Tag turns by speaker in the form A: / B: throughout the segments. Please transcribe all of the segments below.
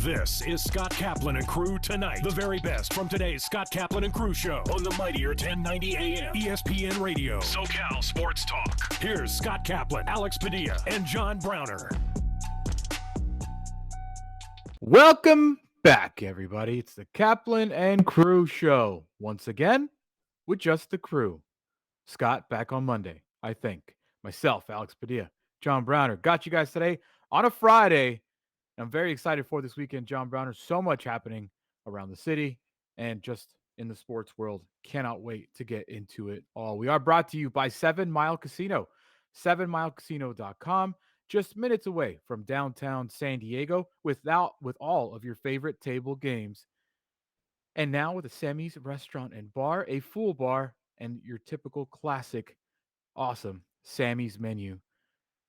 A: This is Scott Kaplan and Crew Tonight. The very best from today's Scott Kaplan and Crew show on the mightier 1090 AM ESPN Radio. SoCal Sports Talk. Here's Scott Kaplan, Alex Padilla, and John Browner.
B: Welcome back, everybody. It's the Kaplan and Crew show. Once again, with just the crew. Scott back on Monday, I think. Myself, Alex Padilla, John Browner. Got you guys today on a Friday. I'm very excited for this weekend, John Browner. So much happening around the city and just in the sports world. Cannot wait to get into it all. We are brought to you by 7 Mile Casino, 7milecasino.com. Just minutes away from downtown San Diego with all of your favorite table games. And now with a Sammy's restaurant and bar, a full bar, and your typical classic, awesome Sammy's menu.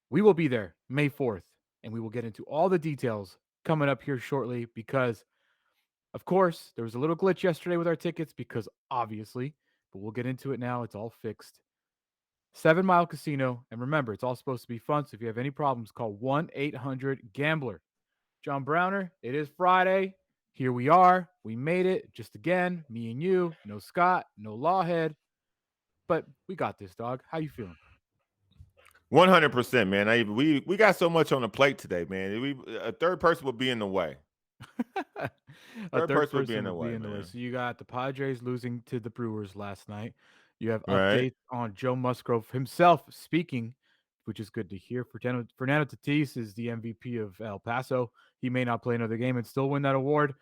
B: We will be there May 4th. And we will get into all the details coming up here shortly because, of course, there was a little glitch yesterday with our tickets because obviously, but we'll get into it now. It's all fixed. 7 Mile Casino. And remember, it's all supposed to be fun. So if you have any problems, call 1-800-GAMBLER. John Browner, it is Friday. Here we are. We made it. Just again, me and you. No Scott, no Lawhead. But we got this, dog. How you feeling?
C: 100%, man. We got so much on the plate today, man. A third person will be in the way.
B: A third person will be in the way. So you got the Padres losing to the Brewers last night. You have updates on Joe Musgrove himself speaking, which is good to hear. Fernando Tatis is the MVP of El Paso. He may not play another game and still win that award.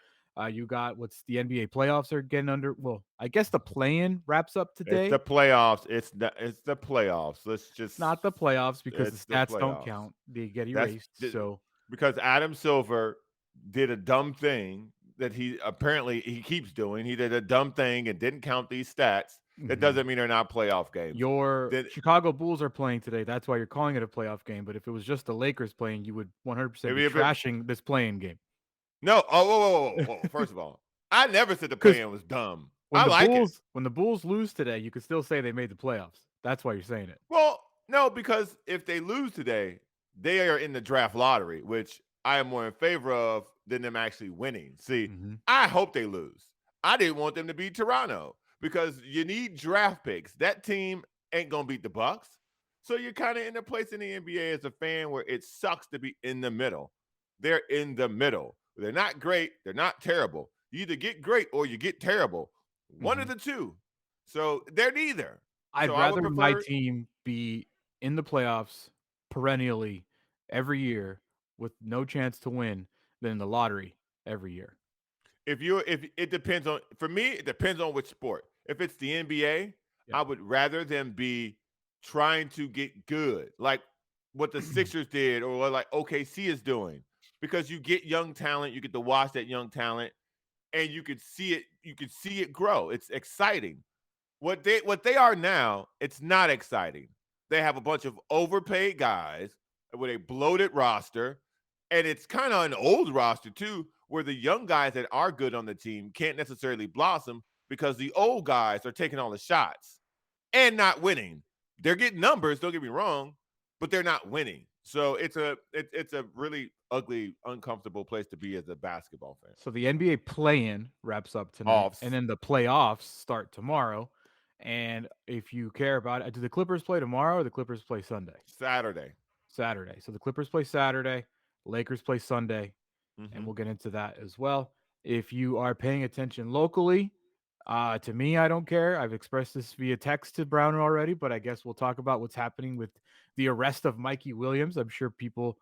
B: You got what's the NBA playoffs are getting under. Well, I guess the play-in wraps up today.
C: It's the playoffs. It's the playoffs. Let's just
B: not the playoffs because the stats don't count. They get erased. So
C: because Adam Silver did a dumb thing that he keeps doing. He did a dumb thing and didn't count these stats. That doesn't mean they're not playoff games.
B: Chicago Bulls are playing today. That's why you're calling it a playoff game. But if it was just the Lakers playing, you would 100% be trashing this play-in game.
C: No. Whoa. First of all, I never said the play-in was dumb.
B: When the Bulls lose today, you could still say they made the playoffs. That's why you're saying it.
C: Well, no, because if they lose today, they are in the draft lottery, which I am more in favor of than them actually winning. See, I hope they lose. I didn't want them to beat Toronto because you need draft picks. That team ain't going to beat the Bucks. So you're kind of in a place in the NBA as a fan where it sucks to be in the middle. They're in the middle. They're not great. They're not terrible. You either get great or you get terrible. One of the two. So they're neither.
B: I'd rather my team be in the playoffs perennially every year with no chance to win than in the lottery every year.
C: If it depends on, for me, it depends on which sport. If it's the NBA, I would rather them be trying to get good, like what the Sixers did or like OKC is doing. Because you get young talent, you get to watch that young talent, and you could see it. You could see it grow. It's exciting. What they are now, it's not exciting. They have a bunch of overpaid guys with a bloated roster, and it's kind of an old roster too, where the young guys that are good on the team can't necessarily blossom because the old guys are taking all the shots and not winning. They're getting numbers. Don't get me wrong, but they're not winning. So it's a really ugly, uncomfortable place to be as a basketball fan.
B: So the NBA play-in wraps up tonight, and then the playoffs start tomorrow. And if you care about it, do the Clippers play tomorrow or the Clippers play Sunday?
C: Saturday.
B: So the Clippers play Saturday, Lakers play Sunday, and we'll get into that as well. If you are paying attention locally, to me, I don't care. I've expressed this via text to Browner already, but I guess we'll talk about what's happening with the arrest of Mikey Williams. I'm sure people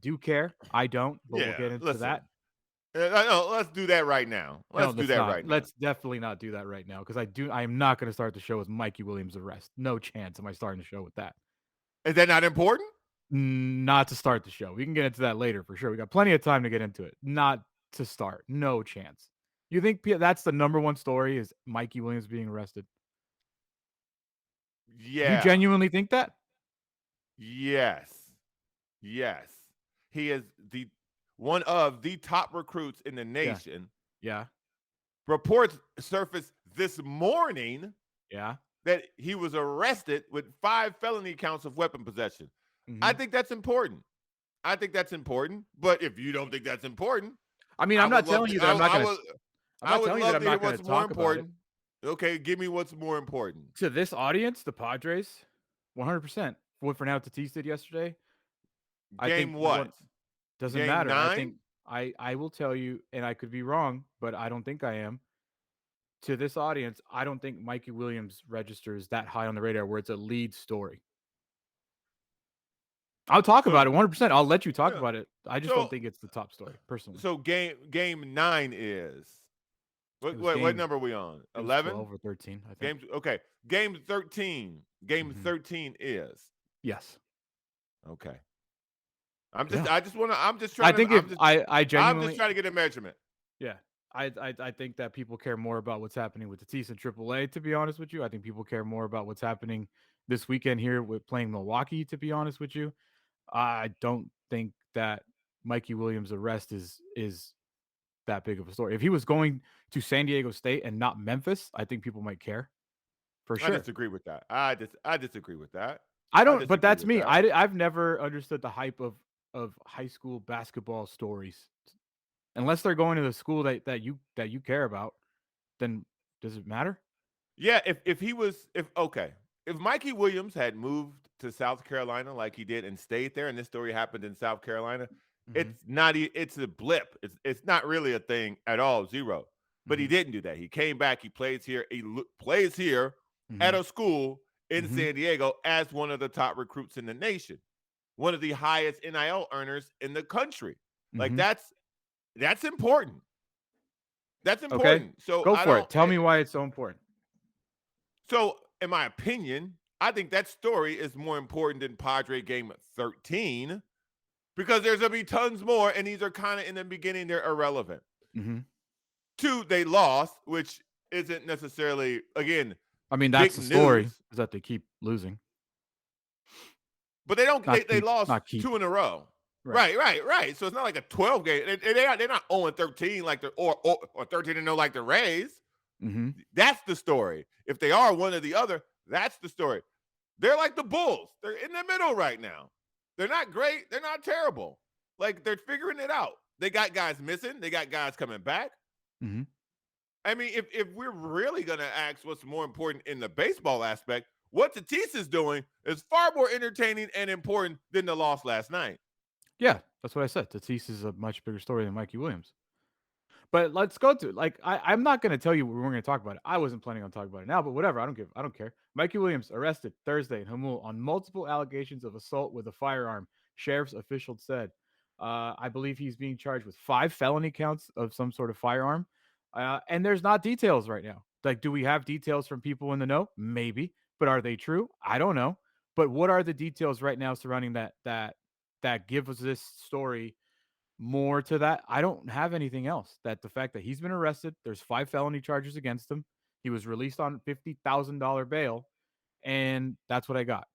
B: do care. I don't, but we'll get into that.
C: No, let's do that right now.
B: Let's definitely not do that right now because I am not going to start the show with Mikey Williams' arrest. No chance am I starting the show with that.
C: Is that not important?
B: Not to start the show. We can get into that later for sure. We got plenty of time to get into it. Not to start. No chance. You think that's the number one story is Mikey Williams being arrested?
C: Yeah.
B: You genuinely think that?
C: Yes. He is one of the top recruits in the nation.
B: Yeah.
C: Reports surfaced this morning
B: that
C: he was arrested with 5 felony counts of weapon possession. I think that's important. But if you don't think that's important,
B: I mean, I'm not telling you that I'm not going to. I'm
C: I
B: not
C: would
B: telling you that
C: love
B: I'm
C: to hear
B: not going
C: what's
B: to
C: more
B: talk about it.
C: important. Okay, give me what's more important.
B: To this audience, the Padres, 100%. What Fernando Tatis did yesterday, I think
C: Game what?
B: doesn't
C: Game
B: matter. I
C: 9?
B: think I will tell you, and I could be wrong, but I don't think I am. To this audience, I don't think Mikey Williams registers that high on the radar where it's a lead story. I'll talk about it 100%. I'll let you talk about it. I just don't think it's the top story, personally.
C: So game 9 is what number are we on? 11?
B: 12 or 13, I think.
C: Game 13. Game 13 is.
B: Yes.
C: Okay. I'm just trying to get a measurement.
B: Yeah. I think that people care more about what's happening with Tatis in AAA, to be honest with you. I think people care more about what's happening this weekend here with playing Milwaukee, to be honest with you. I don't think that Mikey Williams' arrest is that big of a story. If he was going to San Diego State and not Memphis, I think people might care. For sure.
C: I disagree with that. I disagree with that.
B: But that's me. I've never understood the hype of high school basketball stories. Unless they're going to the school that you care about, then does it matter?
C: Yeah, if Mikey Williams had moved to South Carolina like he did and stayed there, and this story happened in South Carolina, it's a blip. It's not really a thing at all, zero. But he didn't do that. He came back. He plays here. He plays here at a school in San Diego as one of the top recruits in the nation, one of the highest NIL earners in the country. Like that's important. That's important.
B: Okay.
C: So
B: go for it. Tell me why it's so important.
C: So, in my opinion, I think that story is more important than Padre game 13 because there's going to be tons more, and these are kind of in the beginning, they're irrelevant. 2, they lost, which isn't necessarily, again,
B: I mean, that's the story, is that they keep losing.
C: But they lost 2 in a row. Right. So it's not like a 12 game. They're not 0-13 like they're or 13-0 like the Rays. That's the story. If they are one or the other, that's the story. They're like the Bulls. They're in the middle right now. They're not great. They're not terrible. Like they're figuring it out. They got guys missing. They got guys coming back. I mean, if we're really going to ask what's more important in the baseball aspect, what Tatis is doing is far more entertaining and important than the loss last night.
B: Yeah, that's what I said. Tatis is a much bigger story than Mikey Williams. But let's go to I'm not going to tell you we're going to talk about it. I wasn't planning on talking about it now, but whatever. I don't care. Mikey Williams arrested Thursday in Jamul on multiple allegations of assault with a firearm. Sheriff's official said. I believe he's being charged with 5 felony counts of some sort of firearm. And there's not details right now. Like, do we have details from people in the know? Maybe. But are they true? I don't know. But what are the details right now surrounding that give us this story more to that? I don't have anything else. That the fact that he's been arrested, there's 5 felony charges against him. He was released on $50,000 bail, and that's what I got.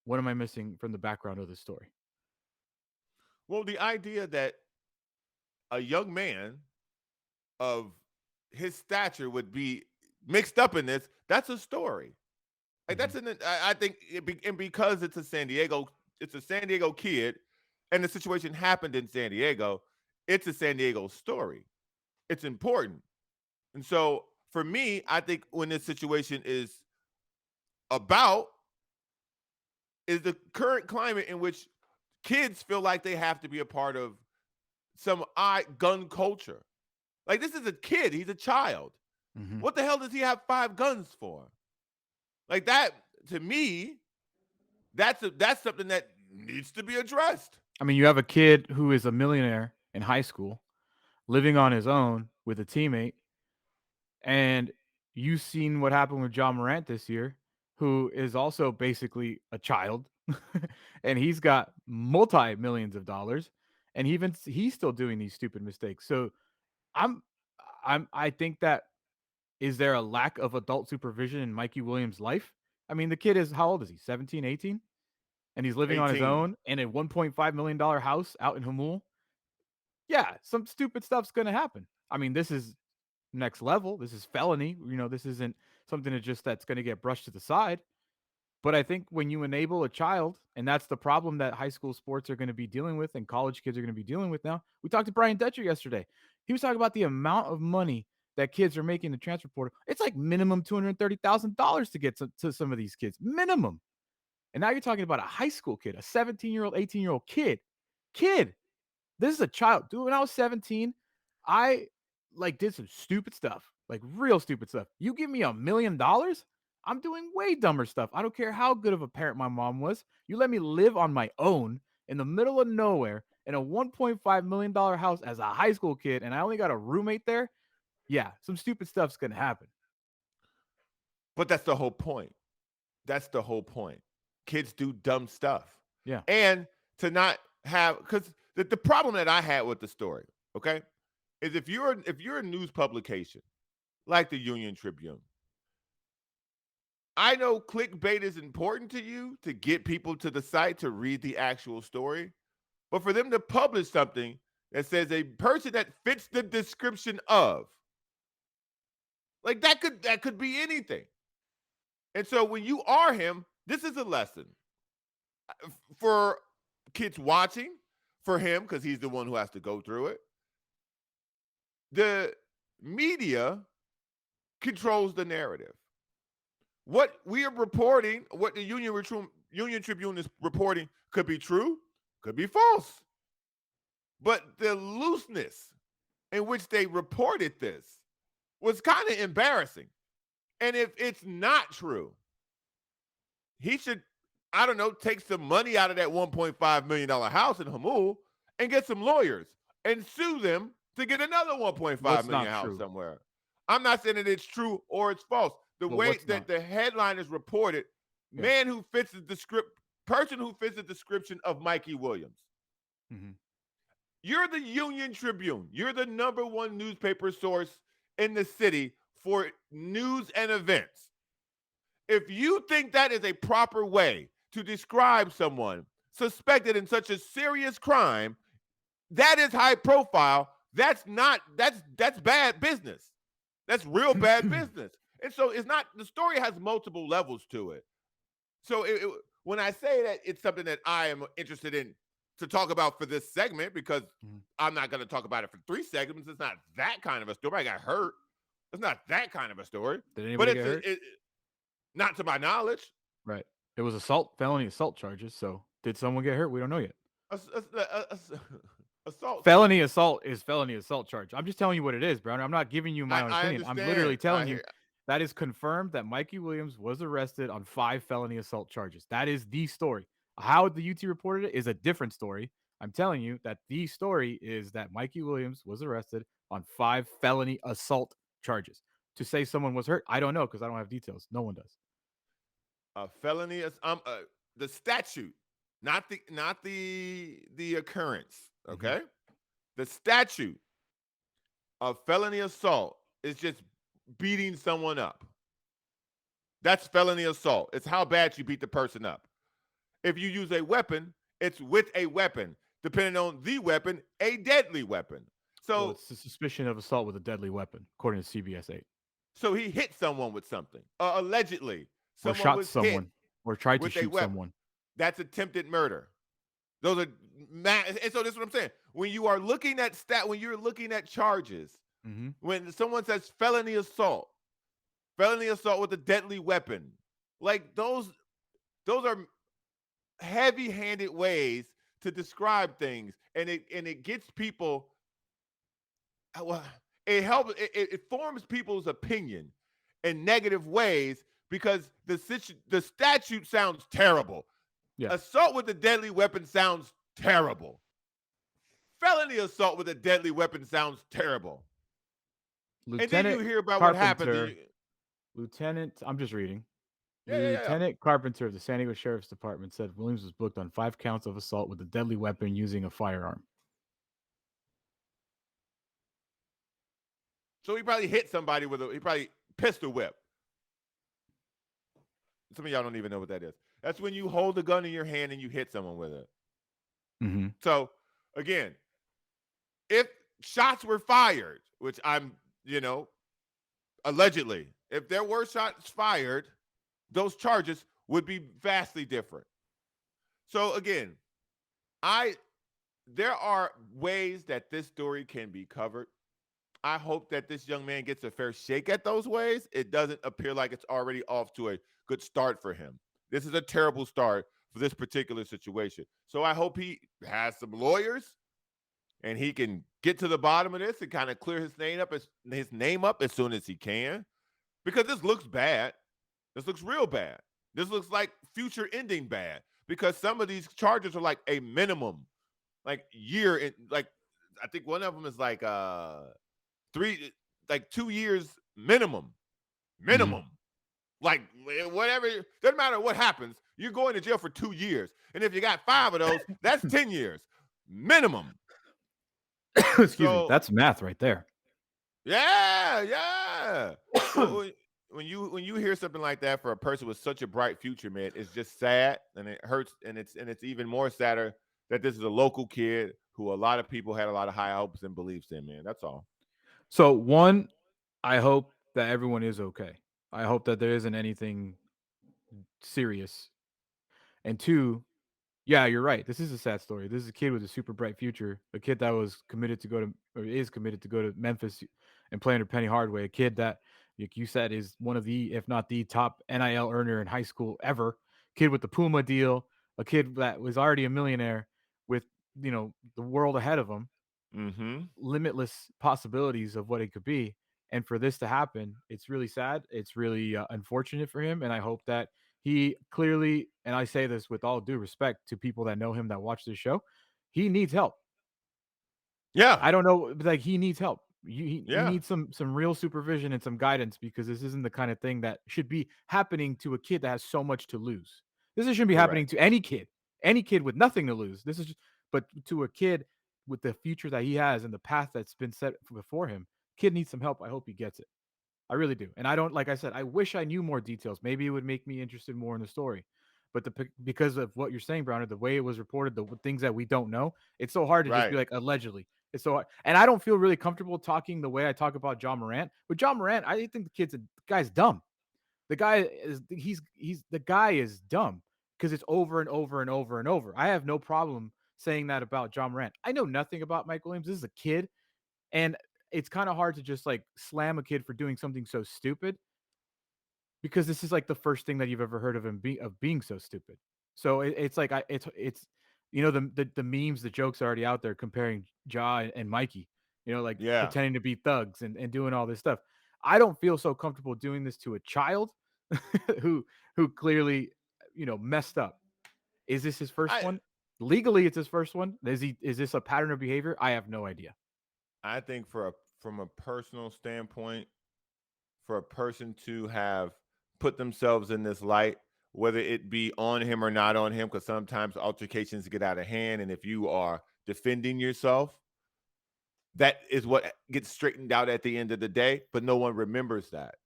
B: What am I missing from the background of this story?
C: Well, the idea that a young man of his stature would be mixed up in this, that's a story. Like I think because it's a San Diego kid, and the situation happened in San Diego, it's a San Diego story. It's important. And so for me, I think when this situation is about is the current climate in which kids feel like they have to be a part of some gun culture. Like, this is a kid. He's a child. What the hell does he have 5 guns for? Like, that, to me, that's something that needs to be addressed.
B: I mean, you have a kid who is a millionaire in high school, living on his own with a teammate, and you've seen what happened with John Morant this year, who is also basically a child, and he's got multi-millions of dollars, and he's still doing these stupid mistakes. So I think that, is there a lack of adult supervision in Mikey Williams' life? I mean, the kid is, how old is he? 17, 18? And he's living
C: 18.
B: on his own in a $1.5 million house out in Jamul. Yeah, some stupid stuff's going to happen. I mean, this is next level. This is felony. This isn't something that's going to get brushed to the side. But I think when you enable a child, and that's the problem that high school sports are going to be dealing with and college kids are going to be dealing with now. We talked to Brian Dutcher yesterday. He was talking about the amount of money that kids are making in the transfer portal. It's like minimum $230,000 to get to some of these kids. Minimum. And now you're talking about a high school kid, a 17-year-old, 18-year-old kid. This is a child. Dude, when I was 17, I did some stupid stuff, like real stupid stuff. You give me $1 million, I'm doing way dumber stuff. I don't care how good of a parent my mom was. You let me live on my own in the middle of nowhere in a $1.5 million house as a high school kid, and I only got a roommate there. Yeah, some stupid stuff's gonna happen.
C: But that's the whole point. That's the whole point. Kids do dumb stuff.
B: Yeah.
C: And to not have, because the problem that I had with the story, okay, is if you're a news publication like the Union Tribune, I know clickbait is important to you to get people to the site to read the actual story, but for them to publish something that says a person that fits the description of, like that could be anything. And so when you are him, this is a lesson for kids watching, for him, because he's the one who has to go through it. The media controls the narrative. What we are reporting, what the Union Tribune is reporting could be true, could be false. But the looseness in which they reported this was kind of embarrassing. And if it's not true, he should, I don't know, take some money out of that $1.5 million house in Hamul and get some lawyers and sue them to get another $1.5 million house somewhere. I'm not saying that it's true or it's false. The way that the headline is reported, person who fits the description of Mikey Williams.
B: Mm-hmm.
C: You're the Union Tribune. You're the #1 newspaper source in the city for news and events. If you think that is a proper way to describe someone suspected in such a serious crime, that is high profile. That's bad business. That's real bad business. And so the story has multiple levels to it. So when I say that it's something that I am interested in to talk about for this segment, because I'm not going to talk about it for 3 segments. It's not that kind of a story. I got hurt. It's not that kind of a story.
B: Did anybody get hurt?
C: Not to my knowledge.
B: Right. It was felony assault charges. So did someone get hurt? We don't know yet.
C: Assault.
B: Felony assault is felony assault charge. I'm just telling you what it is, bro. I'm not giving you my own opinion. I'm literally telling you that is confirmed that Mikey Williams was arrested on 5 felony assault charges. That is the story. How the UT reported it is a different story. I'm telling you that the story is that Mikey Williams was arrested on 5 felony assault charges. To say someone was hurt, I don't know because I don't have details. No one does.
C: Felony, the statute, not the occurrence. Okay, mm-hmm. The statute of felony assault is just beating someone up. That's felony assault. It's how bad you beat the person up. If you use a weapon, it's with a weapon. Depending on the weapon, a deadly weapon. So
B: it's the suspicion of assault with a deadly weapon, according to CBS 8.
C: So he hit someone with something, allegedly.
B: Or shot someone, or tried to shoot someone.
C: That's attempted murder. Those are and so this is what I'm saying. When you are looking at when you're looking at charges, mm-hmm. When someone says felony assault with a deadly weapon, like those are heavy-handed ways to describe things, and it gets people. Well, it forms people's opinion in negative ways because the statute sounds terrible. Yeah. Assault with a deadly weapon sounds terrible. Felony assault with a deadly weapon sounds terrible.
B: Lieutenant
C: and then you hear about
B: Carpenter,
C: what happened.
B: Lieutenant, I'm just reading.
C: Yeah.
B: Lieutenant Carpenter of the San Diego Sheriff's Department said Williams was booked on 5 counts of assault with a deadly weapon using a firearm.
C: So he probably hit somebody he probably pistol whip. Some of y'all don't even know what that is. That's when you hold the gun in your hand and you hit someone with it.
B: Mm-hmm.
C: So, again, if shots were fired, which allegedly, if there were shots fired, those charges would be vastly different. So, again, there are ways that this story can be covered. I hope that this young man gets a fair shake at those ways. It doesn't appear like it's already off to a good start for him. This is a terrible start for this particular situation. So I hope he has some lawyers and he can get to the bottom of this and kind of clear his name up as soon as he can, because this looks bad. This looks real bad. This looks like future ending bad, because some of these charges are like a minimum, like year, like I think one of them is like 2 years minimum. Like whatever, doesn't matter what happens, you're going to jail for 2 years. And if you got 5 of those, that's 10 years minimum.
B: Excuse me. That's math right there.
C: Yeah. When you hear something like that for a person with such a bright future, man, it's just sad and it hurts, and it's even more sadder that this is a local kid who a lot of people had a lot of high hopes and beliefs in, man. That's all.
B: So one, I hope that everyone is okay. I hope that there isn't anything serious. And two, yeah, you're right. This is a sad story. This is a kid with a super bright future. A kid that was committed to go to, or is committed to go to Memphis and play under Penny Hardaway. A kid that, like you said, is one of the, if not the top NIL earner in high school ever. Kid with the Puma deal. A kid that was already a millionaire with, the world ahead of him.
C: Mm-hmm.
B: Limitless possibilities of what it could be. And for this to happen, it's really sad. It's really unfortunate for him. And I hope that he clearly, and I say this with all due respect to people that know him that watch this show, he needs help.
C: Yeah.
B: I don't know, like he needs help. He
C: Yeah.
B: needs some real supervision and some guidance, because this isn't the kind of thing that should be happening to a kid that has so much to lose. This shouldn't be happening to any kid with nothing to lose. This is just, but to a kid with the future that he has and the path that's been set before him, kid needs some help. I hope he gets it. I really do. And I don't, like I said, I wish I knew more details. Maybe it would make me interested more in the story. But because of what you're saying, Browner, the way it was reported, the things that we don't know, it's so hard to just be like, allegedly. It's so hard. And I don't feel really comfortable talking the way I talk about John Morant. With John Morant, I think the guy's dumb. The guy is dumb, because it's over and over and over and over. I have no problem saying that about John Morant. I know nothing about Mike Williams. This is a kid. And it's kind of hard to just like slam a kid for doing something so stupid, because this is like the first thing that you've ever heard of him being so stupid. So it's like it's the memes, the jokes are already out there comparing Ja and Mikey, pretending to be thugs and doing all this stuff. I don't feel so comfortable doing this to a child who clearly messed up. Is this his first one? Legally, it's his first one. Is this a pattern of behavior? I have no idea.
C: I think from a personal standpoint, for a person to have put themselves in this light, whether it be on him or not on him, because sometimes altercations get out of hand, and if you are defending yourself, that is what gets straightened out at the end of the day, but no one remembers that.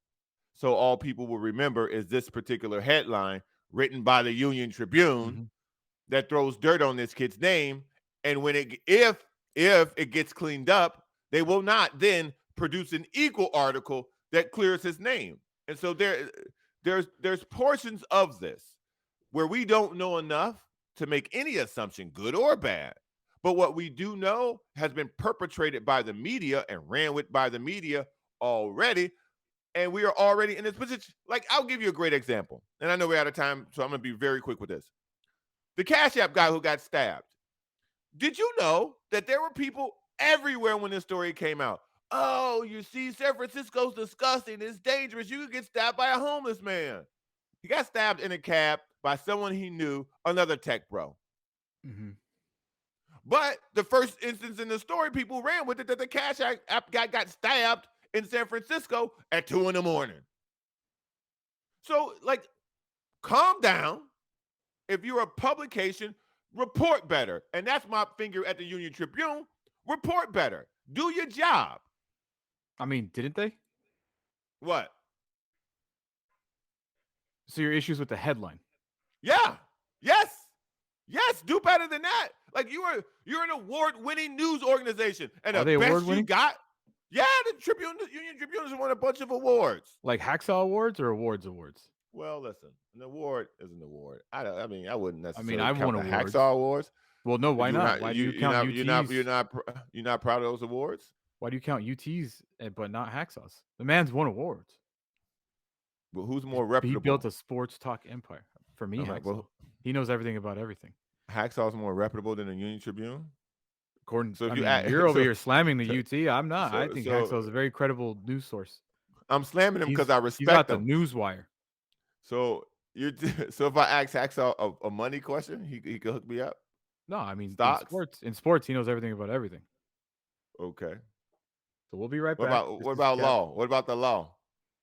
C: So all people will remember is this particular headline written by the Union Tribune that throws dirt on this kid's name, and if it gets cleaned up, they will not then produce an equal article that clears his name. And so there's portions of this where we don't know enough to make any assumption, good or bad. But what we do know has been perpetrated by the media and ran with by the media already. And we are already in this position. Like, I'll give you a great example. And I know we're out of time, so I'm going to be very quick with this. The Cash App guy who got stabbed. Did you know that there were people everywhere when this story came out? Oh, you see, San Francisco's disgusting. It's dangerous. You could get stabbed by a homeless man. He got stabbed in a cab by someone he knew, another tech bro.
B: Mm-hmm.
C: But the first instance in the story, people ran with it that the Cash App guy got stabbed in San Francisco at 2 a.m. So, like, calm down. If you're a publication, report better. And that's my finger at the Union Tribune. Report better. Do your job.
B: I mean, didn't they?
C: What?
B: So your issues with the headline?
C: Yeah. Yes. Do better than that. Like, you're an award-winning news organization, and the best you got. Yeah, the Union Tribune has won a bunch of awards.
B: Like Hacksaw Awards or awards?
C: Well, listen, an award is an award. I wouldn't necessarily.
B: I've won
C: the
B: awards.
C: Hacksaw Awards.
B: Well, no, why not? Why do you count UTs?
C: You're not proud of those awards?
B: Why do you count UTs but not Hacksaw's? The man's won awards.
C: But who's more
B: He
C: reputable?
B: built a sports talk empire. For me,
C: Okay,
B: Hacksaw.
C: well,
B: He knows everything about everything.
C: Hacksaw's more reputable than the Union Tribune?
B: According,
C: So if
B: I
C: you
B: mean,
C: add-
B: you're over
C: so-
B: here slamming the
C: so-
B: UT. I'm not. I
C: so-
B: think
C: so-
B: Hacksaw is a very credible news source.
C: I'm slamming him because I
B: He's got
C: respect
B: the
C: him.
B: news wire.
C: So so if I ask Hacksaw a money question, he could hook me up?
B: No, I mean,
C: Stocks?
B: in sports, he knows everything about everything.
C: Okay.
B: So we'll be right
C: What
B: back.
C: about law? What about the law?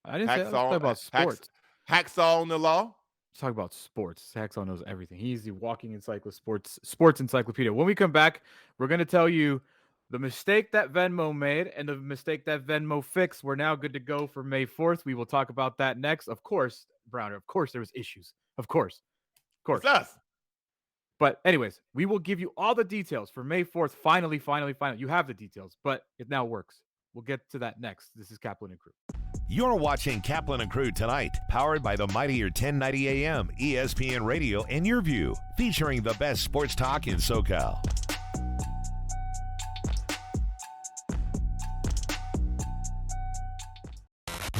B: I didn't say let's talk about sports.
C: Hacksaw on the law?
B: Let's talk about sports. Hacksaw knows everything. He's the walking sports encyclopedia. When we come back, we're going to tell you the mistake that Venmo made and the mistake that Venmo fixed. We're now good to go for May 4th. We will talk about that next. Of course, Browner, of course there was issues. Of course.
C: It's us.
B: But anyways, we will give you all the details for May 4th. Finally. You have the details, but it now works. We'll get to that next. This is Kaplan and Crew.
A: You're watching Kaplan and Crew Tonight, powered by the mightier 1090 AM, ESPN Radio, and YurView, featuring the best sports talk in SoCal.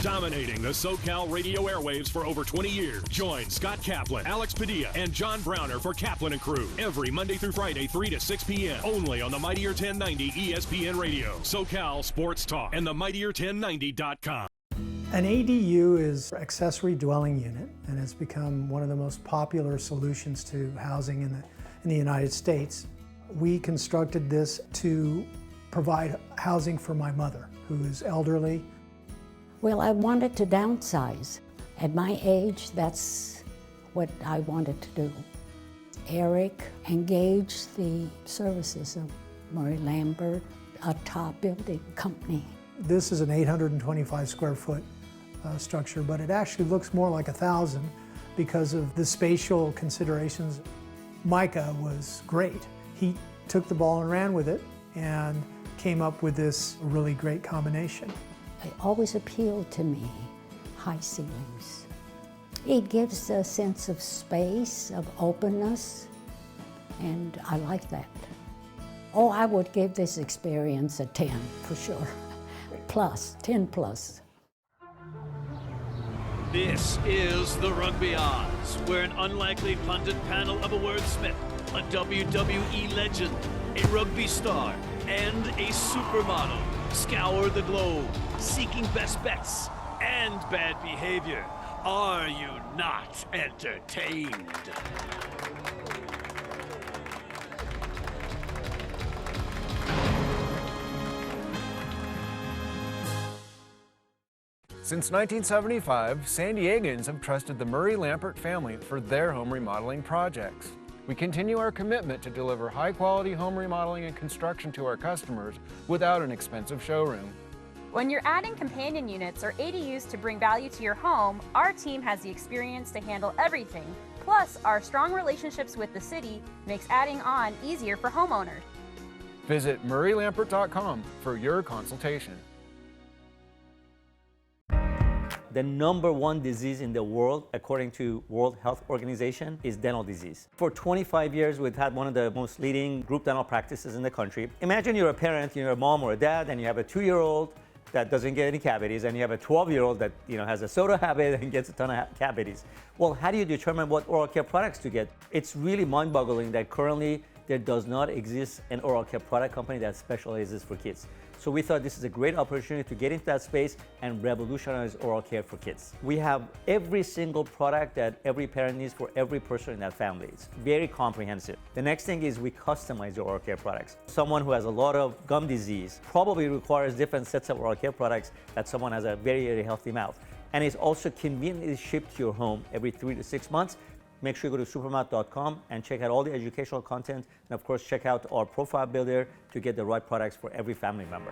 A: Dominating the SoCal radio airwaves for over 20 years. Join Scott Kaplan, Alex Padilla, and John Browner for Kaplan and Crew every Monday through Friday, 3 to 6 p.m. only on the mightier 1090 ESPN Radio, SoCal Sports Talk, and the mightier1090.com.
D: An ADU is accessory dwelling unit, and it's become one of the most popular solutions to housing in the United States. We constructed this to provide housing for my mother, who is elderly.
E: Well, I wanted to downsize. At my age, that's what I wanted to do. Eric engaged the services of Murray Lambert, a top building company.
D: This is an 825 square foot structure, but it actually looks more like 1,000 because of the spatial considerations. Micah was great. He took the ball and ran with it and came up with this really great combination.
E: It always appealed to me, high ceilings. It gives a sense of space, of openness, and I like that. Oh, I would give this experience a 10 for sure. Plus, 10 plus.
F: This is the Rugby Odds, where an unlikely punted panel of a wordsmith, a WWE legend, a rugby star, and a supermodel scour the globe, seeking best bets and bad behavior. Are you not entertained?
G: Since 1975, San Diegans have trusted the Murray-Lampert family for their home remodeling projects. We continue our commitment to deliver high-quality home remodeling and construction to our customers without an expensive showroom.
H: When you're adding companion units or ADUs to bring value to your home, our team has the experience to handle everything. Plus, our strong relationships with the city makes adding on easier for homeowners.
G: Visit murraylampert.com for your consultation.
I: The #1 disease in the world, according to World Health Organization, is dental disease. For 25 years, we've had one of the most leading group dental practices in the country. Imagine you're a parent, you're a mom or a dad, and you have a 2-year-old that doesn't get any cavities, and you have a 12-year-old that has a soda habit and gets a ton of cavities. Well, how do you determine what oral care products to get? It's really mind-boggling that currently there does not exist an oral care product company that specializes for kids. So we thought this is a great opportunity to get into that space and revolutionize oral care for kids. We have every single product that every parent needs for every person in that family. It's very comprehensive. The next thing is we customize your oral care products. Someone who has a lot of gum disease probably requires different sets of oral care products that someone has a very, very healthy mouth. And it's also conveniently shipped to your home every 3 to 6 months. Make sure you go to supermouth.com and check out all the educational content, and of course check out our profile builder to get the right products for every family member.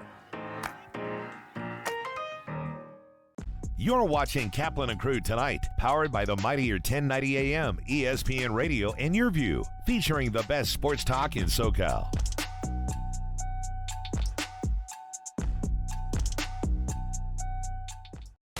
A: You're watching Kaplan and Crew Tonight, powered by the mightier 1090 AM, ESPN Radio, and YurView, featuring the best sports talk in SoCal.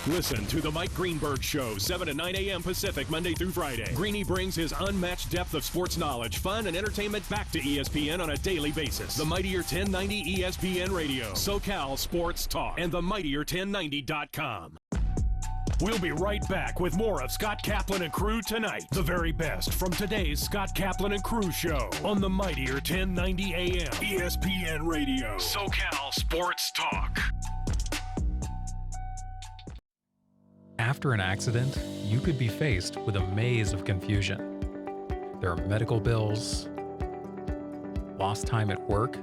A: Listen to The Mike Greenberg Show, 7 to 9 a.m. Pacific, Monday through Friday. Greeny brings his unmatched depth of sports knowledge, fun, and entertainment back to ESPN on a daily basis. The Mightier 1090 ESPN Radio, SoCal Sports Talk, and themightier1090.com. We'll be right back with more of Scott Kaplan and Crew Tonight. The very best from today's Scott Kaplan and Crew Show on the Mightier 1090 AM, ESPN Radio, SoCal Sports Talk.
J: After an accident, you could be faced with a maze of confusion. There are medical bills, lost time at work,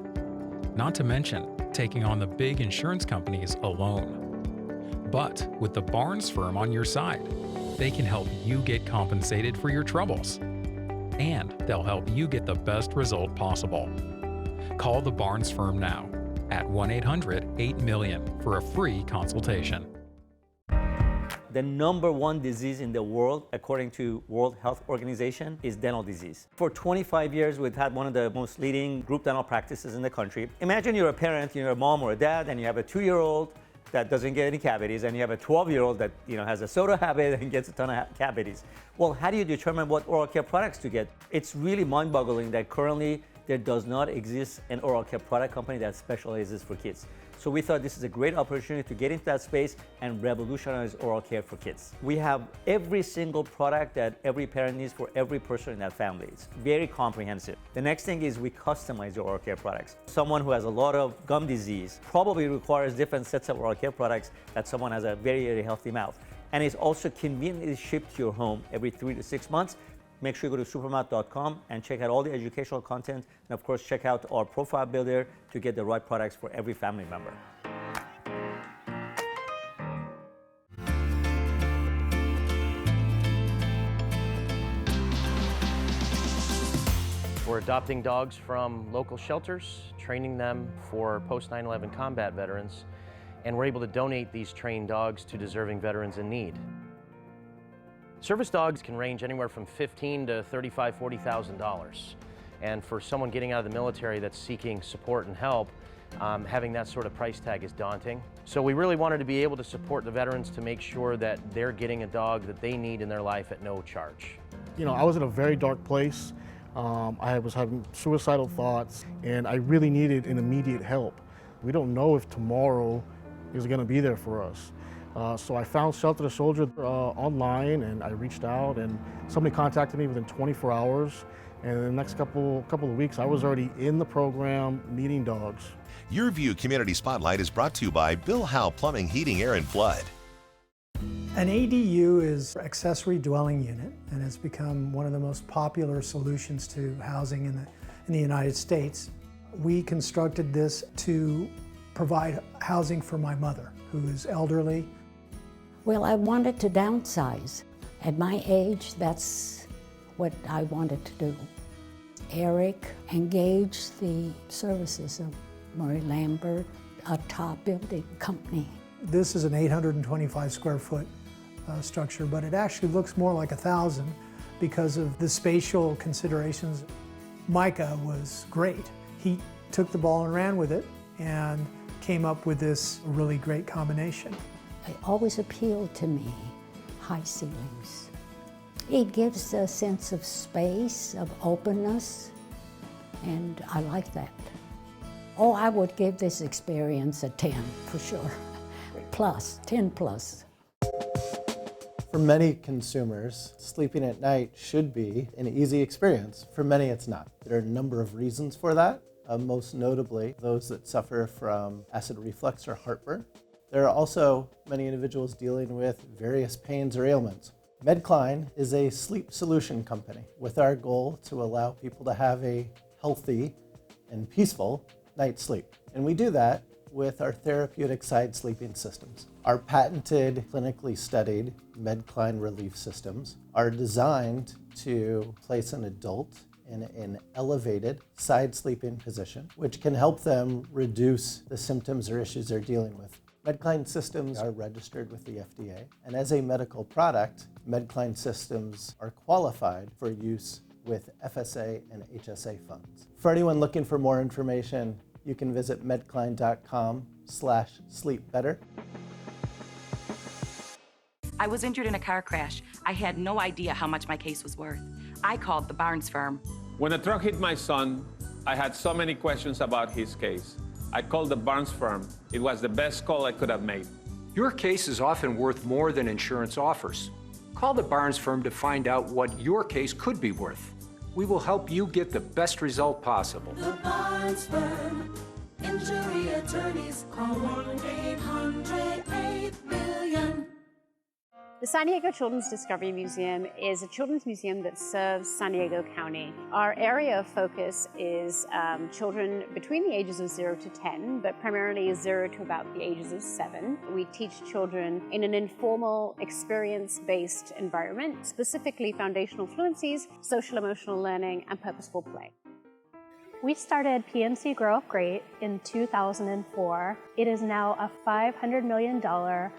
J: not to mention taking on the big insurance companies alone. But with the Barnes firm on your side, they can help you get compensated for your troubles. And they'll help you get the best result possible. Call the Barnes firm now at 1-800-8-MILLION for a free consultation.
I: The number one disease in the world, according to World Health Organization, is dental disease. For 25 years, we've had one of the most leading group dental practices in the country. Imagine you're a parent, you're a mom or a dad, and you have a 2-year-old that doesn't get any cavities, and you have a 12-year-old that has a soda habit and gets a ton of cavities. Well, how do you determine what oral care products to get? It's really mind-boggling that currently there does not exist an oral care product company that specializes for kids. So we thought this is a great opportunity to get into that space and revolutionize oral care for kids. We have every single product that every parent needs for every person in that family. It's very comprehensive. The next thing is we customize your oral care products. Someone who has a lot of gum disease probably requires different sets of oral care products that someone has a very, very healthy mouth. And it's also conveniently shipped to your home every 3 to 6 months. Make sure you go to supermouth.com and check out all the educational content. And of course, check out our profile builder to get the right products for every family member.
K: We're adopting dogs from local shelters, training them for post 9/11 combat veterans, and we're able to donate these trained dogs to deserving veterans in need. Service dogs can range anywhere from $15,000 to $35,000, $40,000. And for someone getting out of the military that's seeking support and help, having that sort of price tag is daunting. So we really wanted to be able to support the veterans to make sure that they're getting a dog that they need in their life at no charge.
L: You know, I was in a very dark place. I was having suicidal thoughts, and I really needed an immediate help. We don't know if tomorrow is going to be there for us. So I found Shelter the Soldier online, and I reached out, and somebody contacted me within 24 hours. And in the next couple of weeks, I was already in the program meeting dogs.
M: YurView Community Spotlight is brought to you by Bill Howe Plumbing, Heating, Air, and Flood.
D: An ADU is accessory dwelling unit, and it's become one of the most popular solutions to housing in the United States. We constructed this to provide housing for my mother, who is elderly.
E: Well, I wanted to downsize. At my age, that's what I wanted to do. Eric engaged the services of Murray Lambert, a top building company.
D: This is an 825 square foot structure, but it actually looks more like 1,000 because of the spatial considerations. Micah was great. He took the ball and ran with it and came up with this really great combination.
E: It always appealed to me, high ceilings. It gives a sense of space, of openness, and I like that. Oh, I would give this experience a 10 for sure. Plus, 10 plus.
N: For many consumers, sleeping at night should be an easy experience. For many, it's not. There are a number of reasons for that. Most notably, those that suffer from acid reflux or heartburn. There are also many individuals dealing with various pains or ailments. Medcline is a sleep solution company with our goal to allow people to have a healthy and peaceful night's sleep. And we do that with our therapeutic side sleeping systems. Our patented, clinically studied Medcline relief systems are designed to place an adult in an elevated side sleeping position, which can help them reduce the symptoms or issues they're dealing with. Medcline systems are registered with the FDA, and as a medical product, Medcline systems are qualified for use with FSA and HSA funds. For anyone looking for more information, you can visit medcline.com/sleepbetter.
O: I was injured in a car crash. I had no idea how much my case was worth. I called the Barnes firm.
P: When a truck hit my son, I had so many questions about his case. I called the Barnes firm. It was the best call I could have made.
Q: Your case is often worth more than insurance offers. Call the Barnes firm to find out what your case could be worth. We will help you get the best result possible.
R: The Barnes firm. Injury attorneys. Call 1-800-8-million.
S: The San Diego Children's Discovery Museum is a children's museum that serves San Diego County. Our area of focus is children between the ages of 0 to 10, but primarily 0 to about the ages of 7. We teach children in an informal, experience-based environment, specifically foundational fluencies, social-emotional learning, and purposeful play.
T: We started PNC Grow Up Great in 2004. It is now a $500 million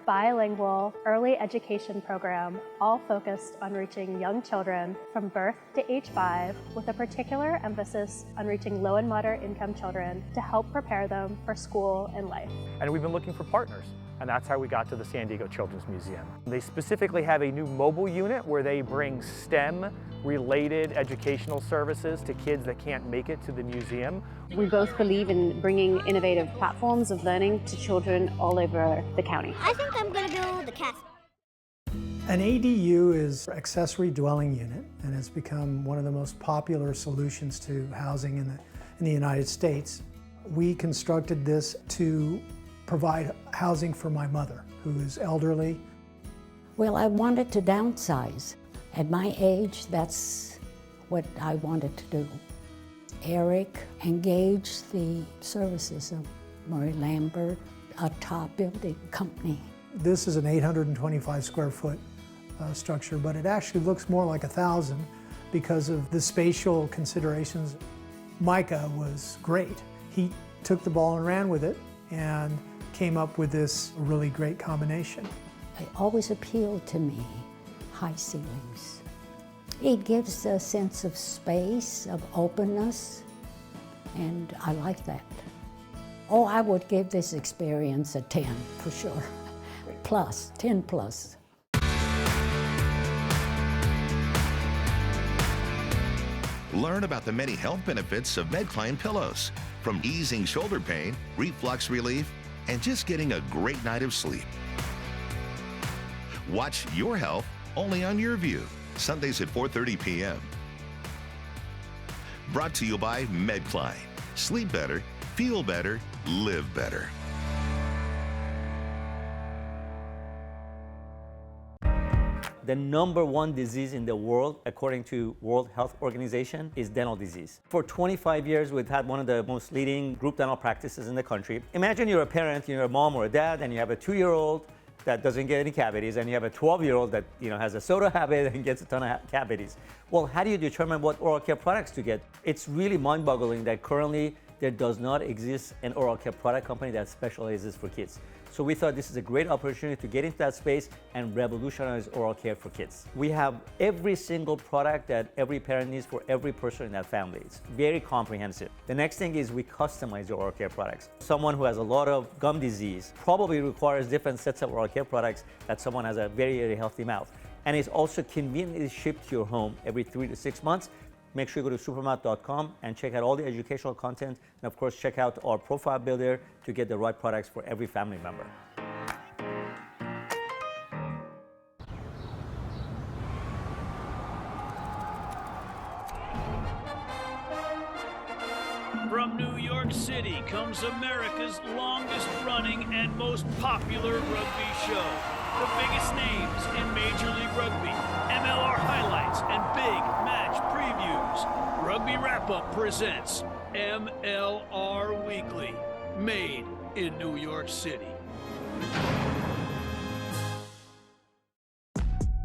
T: bilingual early education program, all focused on reaching young children from birth to age 5, with a particular emphasis on reaching low and moderate income children to help prepare them for school and life.
U: And we've been looking for partners, and that's how we got to the San Diego Children's Museum. They specifically have a new mobile unit where they bring STEM-related educational services to kids that can't make it to the museum.
S: We both believe in bringing innovative platforms of learning to children all over the county.
V: I think I'm going to build a castle.
D: An ADU is an accessory dwelling unit, and has become one of the most popular solutions to housing in the United States. We constructed this to provide housing for my mother, who is elderly.
E: Well, I wanted to downsize. At my age, that's what I wanted to do. Eric engaged the services of Murray Lambert, a top building company.
D: This is an 825 square foot structure, but it actually looks more like 1,000 because of the spatial considerations. Micah was great. He took the ball and ran with it and came up with this really great combination.
E: It always appealed to me, high ceilings. It gives a sense of space, of openness, and I like that. Oh, I would give this experience a 10 for sure. Plus, 10 plus.
M: Learn about the many health benefits of MedClimb pillows, from easing shoulder pain, reflux relief, and just getting a great night of sleep. Watch Your Health only on YurView, Sundays at 4:30 p.m. Brought to you by MedClimb. Sleep better, feel better, live better.
I: The #1 disease in the world, according to World Health Organization, is dental disease. For 25 years, we've had one of the most leading group dental practices in the country. Imagine you're a parent, you're a mom or a dad, and you have a 2-year-old that doesn't get any cavities, and you have a 12-year-old that has a soda habit and gets a ton of cavities. Well, how do you determine what oral care products to get? It's really mind-boggling that currently there does not exist an oral care product company that specializes for kids. So we thought this is a great opportunity to get into that space and revolutionize oral care for kids. We have every single product that every parent needs for every person in that family. It's very comprehensive. The next thing is we customize your oral care products. Someone who has a lot of gum disease probably requires different sets of oral care products that someone has a very, very healthy mouth. And it's also conveniently shipped to your home every 3 to 6 months. Make sure you go to supermouth.com and check out all the educational content, and of course check out our profile builder to get the right products for every family member.
F: From New York City comes America's longest running and most popular rugby show. The biggest names in Major League Rugby, MLR highlights, and big match previews. Rugby Wrap-Up presents MLR Weekly, made in New York City.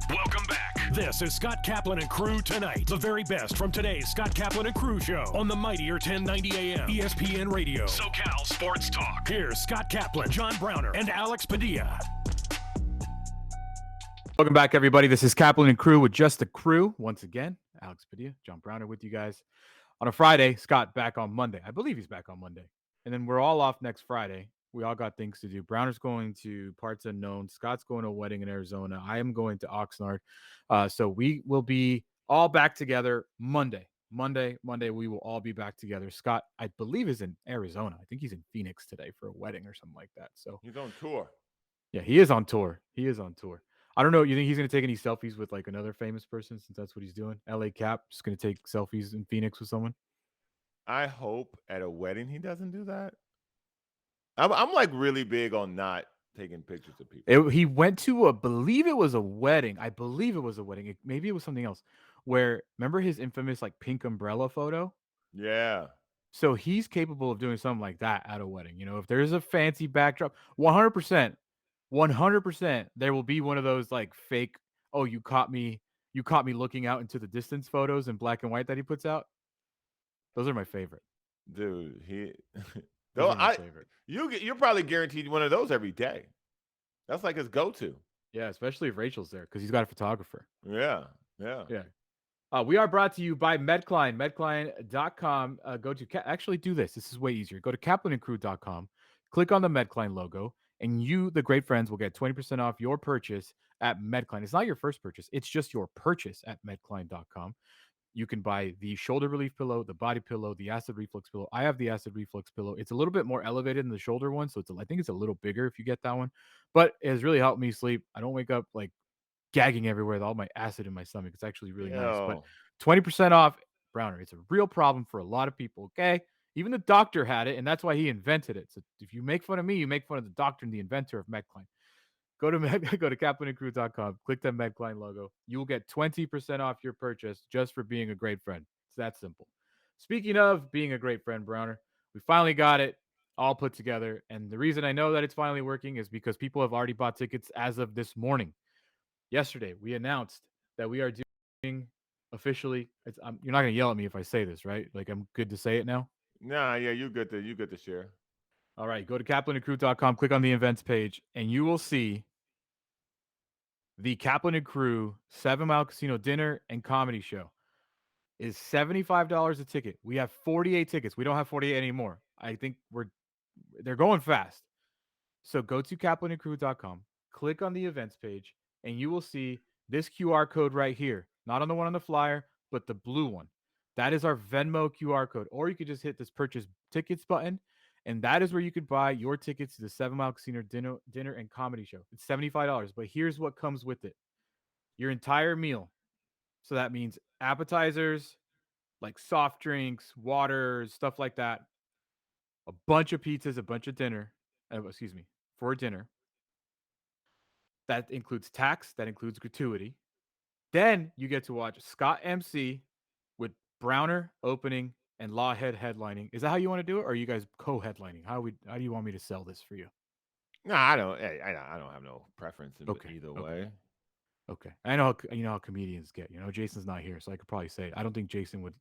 A: Welcome back. This is Scott Kaplan and Crew Tonight. The very best from today's Scott Kaplan and Crew show on the mightier 1090 AM ESPN Radio. SoCal Sports Talk. Here's Scott Kaplan, John Browner, and Alex Padilla.
B: Welcome back, everybody. This is Kaplan and Crew with just the crew. Once again, Alex Padilla, John Browner with you guys on a Friday. Scott back on Monday. I believe he's back on Monday. And then we're all off next Friday. We all got things to do. Browner's going to parts unknown. Scott's going to a wedding in Arizona. I am going to Oxnard. So we will be all back together Monday. Monday, we will all be back together. Scott, I believe, is in Arizona. I think he's in Phoenix today for a wedding or something like that. So
C: he's on tour.
B: Yeah, he is on tour. I don't know. You think he's going to take any selfies with like another famous person since that's what he's doing? LA Cap just going to take selfies in Phoenix with someone?
C: I hope at a wedding he doesn't do that. I'm like really big on not taking pictures of people.
B: He went to believe it was a wedding. Maybe it was something else. Where remember his infamous like pink umbrella photo?
C: Yeah.
B: So he's capable of doing something like that at a wedding. You know, if there's a fancy backdrop, 100%, there will be one of those like fake, oh, you caught me looking out into the distance photos in black and white that he puts out. Those are my favorite.
C: Dude,
B: Those are my favorite.
C: You're probably guaranteed one of those every day. That's like his go-to.
B: Yeah, especially if Rachel's there because he's got a photographer.
C: Yeah.
B: We are brought to you by Medcline, medcline.com. Actually do this. This is way easier. Go to kaplanandcrew.com, click on the Medcline logo, and you, the great friends, will get 20% off your purchase at Medcline. It's not your first purchase. It's just your purchase at medcline.com. You can buy the shoulder relief pillow, the body pillow, the acid reflux pillow. I have the acid reflux pillow. It's a little bit more elevated than the shoulder one, so I think it's a little bigger if you get that one. But it has really helped me sleep. I don't wake up like gagging everywhere with all my acid in my stomach. It's actually really nice. But 20% off, Browner. It's a real problem for a lot of people, okay? Even the doctor had it, and that's why he invented it. So if you make fun of me, you make fun of the doctor and the inventor of Medcline. Go to kaplanandcrew.com, click that Medcline logo. You will get 20% off your purchase just for being a great friend. It's that simple. Speaking of being a great friend, Browner, we finally got it all put together. And the reason I know that it's finally working is because people have already bought tickets as of this morning. Yesterday, we announced that we are doing officially. You're not going to yell at me if I say this, right? Like I'm good to say it now?
C: Nah, yeah, you good to share.
B: All right, go to kaplanandcrew.com, click on the events page, and you will see the Kaplan and Crew 7 Mile Casino dinner and comedy show is $75 a ticket. We have 48 tickets. We don't have 48 anymore. I think they're going fast. So go to kaplanandcrew.com, click on the events page, and you will see this QR code right here. Not on the one on the flyer, but the blue one. That is our Venmo QR code. Or you could just hit this purchase tickets button, and that is where you could buy your tickets to the 7 Mile Casino dinner and comedy show. It's $75, but here's what comes with it. Your entire meal. So that means appetizers, like soft drinks, water, stuff like that. A bunch of pizzas, a bunch of dinner. For dinner. That includes tax. That includes gratuity. Then you get to watch Scott MC with Browner opening and Lawhead headlining. Is that how you want to do it, or are you guys co-headlining? How do you want me to sell this for you?
C: No, I don't have no preference in either way.
B: Okay, I know how comedians get. Jason's not here, so I could probably say I don't think Jason would.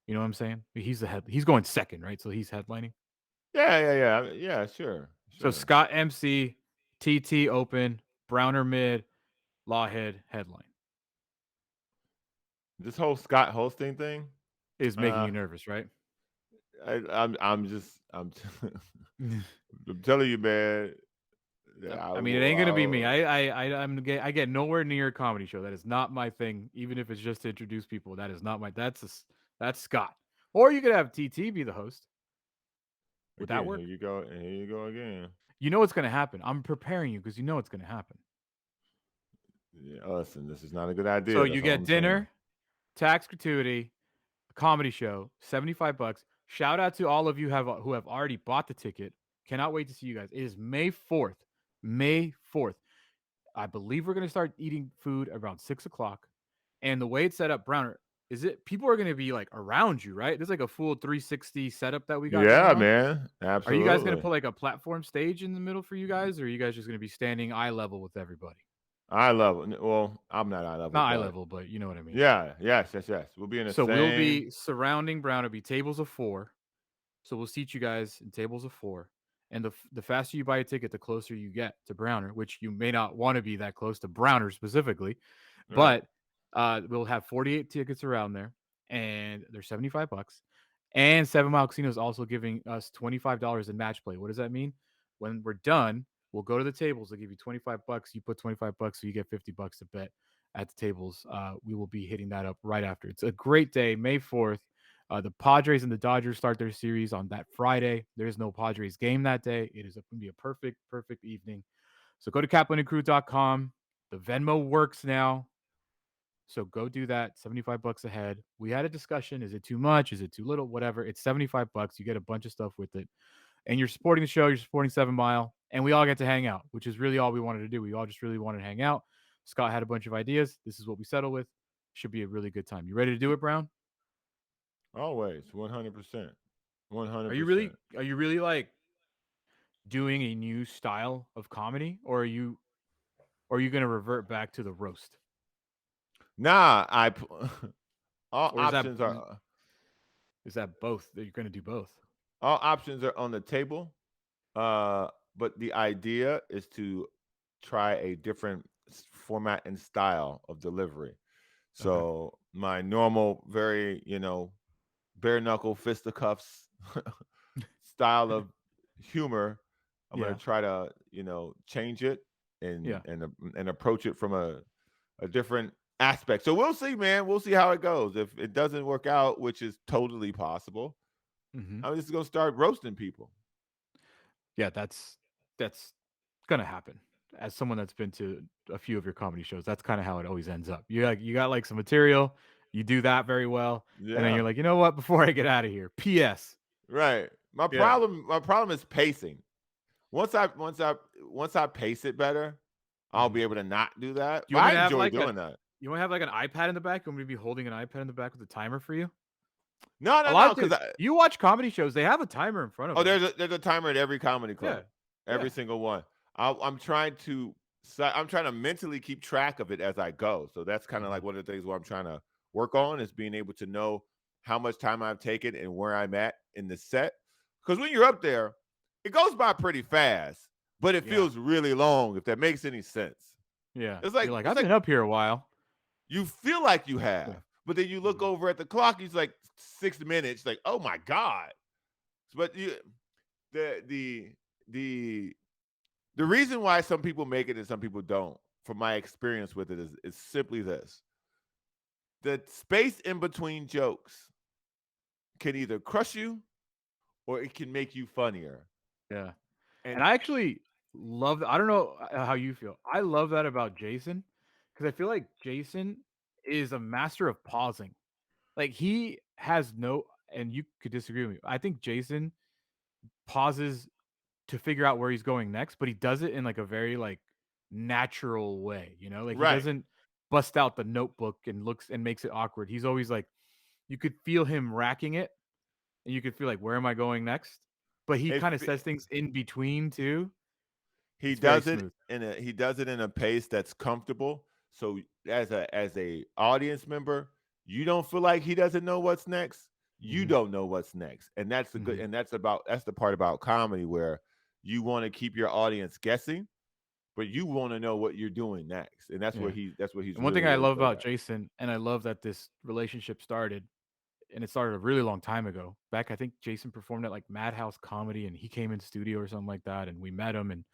B: You know what I'm saying? He's He's going second, right? So he's headlining.
C: Yeah, sure.
B: So Scott MC, TT open, Browner mid, Lawhead headline.
C: This whole Scott hosting thing
B: is making you nervous, right?
C: I'm telling you, man.
B: I mean, it ain't gonna be me. I get nowhere near a comedy show. That is not my thing. Even if it's just to introduce people, that is not my. That's Scott. Or you could have TT be the host. Would that work?
C: Here you go again.
B: You know what's gonna happen. I'm preparing you because you know what's gonna happen.
C: Yeah, listen, this is not a good idea.
B: So you get dinner, tax gratuity, a comedy show, $75. Shout out to all of you who have already bought the ticket. Cannot wait to see you guys. It is May 4th. May 4th. I believe we're going to start eating food around 6 o'clock. And the way it's set up, Browner, people are going to be like around you, right? There's like a full 360 setup that we got.
C: Yeah, man. Absolutely.
B: Are you guys going to put like a platform stage in the middle for you guys? Or are you guys just going to be standing eye level with everybody?
C: Eye level. Well, I'm not eye level.
B: Not eye level, but you know what I mean.
C: Yeah. Yes. We'll be in the same.
B: So we'll be surrounding Brown. It'll be tables of 4. So we'll seat you guys in tables of 4. And the faster you buy a ticket, the closer you get to Browner, which you may not want to be that close to Browner specifically. Right. But we'll have 48 tickets around there, and they're $75. And 7 Mile Casino is also giving us $25 in match play. What does that mean? When we're done, we'll go to the tables. They'll give you $25. You put $25, so you get $50 to bet at the tables. We will be hitting that up right after. It's a great day, May 4th. The Padres and the Dodgers start their series on that Friday. There's no Padres game that day. It is going to be a perfect evening. So go to kaplanandcrew.com. The Venmo works now. So go do that. $75 a head. We had a discussion. Is it too much? Is it too little? Whatever. It's $75. You get a bunch of stuff with it. And you're supporting the show. You're supporting 7 Mile. And we all get to hang out, which is really all we wanted to do. We all just really wanted to hang out. Scott had a bunch of ideas. This is what we settled with. Should be a really good time. You ready to do it, Brown?
C: Always. 100%. 100%.
B: Are you really like doing a new style of comedy, or are you going to revert back to the roast?
C: Nah, all
B: Or is
C: options
B: that,
C: are
B: is that both? That you're going to do both?
C: all options are on the table. But the idea is to try a different format and style of delivery. So my normal, very, bare knuckle fisticuffs style of humor, I'm going to try to, change it and approach it from a different aspect. So we'll see, man. We'll see how it goes. If it doesn't work out, which is totally possible, I'm just going to start roasting people.
B: Yeah, that's gonna happen. As someone that's been to a few of your comedy shows, that's kind of how it always ends up. You got like some material, you do that very well, and then you're like, you know what? Before I get out of here, P.S.
C: Right. My problem is pacing. Once I pace it better, I'll be able to not do that.
B: You want me to
C: I
B: have
C: enjoy
B: like
C: doing that.
B: You want to have like an iPad in the back? You want me to be holding an iPad in the back with a timer for you?
C: No, because
B: you watch comedy shows, they have a timer in front of them.
C: There's a timer at every comedy club. Every single one. I'm trying to mentally keep track of it as I go. So that's kind of like one of the things where I'm trying to work on is being able to know how much time I've taken and where I'm at in the set. Because when you're up there, it goes by pretty fast, but it feels really long, if that makes any sense.
B: Yeah.
C: It's like,
B: you're like, I've been up here a while.
C: You feel like you have, but then you look over at the clock, it's like 6 minutes, like, oh my God. But the reason why some people make it and some people don't, from my experience with it, is simply this. The space in between jokes can either crush you or it can make you funnier.
B: Yeah. And I actually love that. I don't know how you feel. I love that about Jason because I feel like Jason is a master of pausing. Like he has and you could disagree with me. I think Jason pauses to figure out where he's going next, but he does it in like a very like natural way, like he doesn't bust out the notebook and looks and makes it awkward. He's always like, you could feel him racking it and you could feel like, where am I going next? But he kind of says things in between too.
C: He does it in a pace that's comfortable. So as a audience member, you don't feel like he doesn't know what's next. You don't know what's next. And that's the good, and that's the part about comedy where you want to keep your audience guessing, but you want to know what you're doing next. And that's what he's
B: And one thing I love about Jason, and I love that this relationship started, and it started a really long time ago. Back, I think Jason performed at like Madhouse Comedy, and he came in studio or something like that, and we met him, and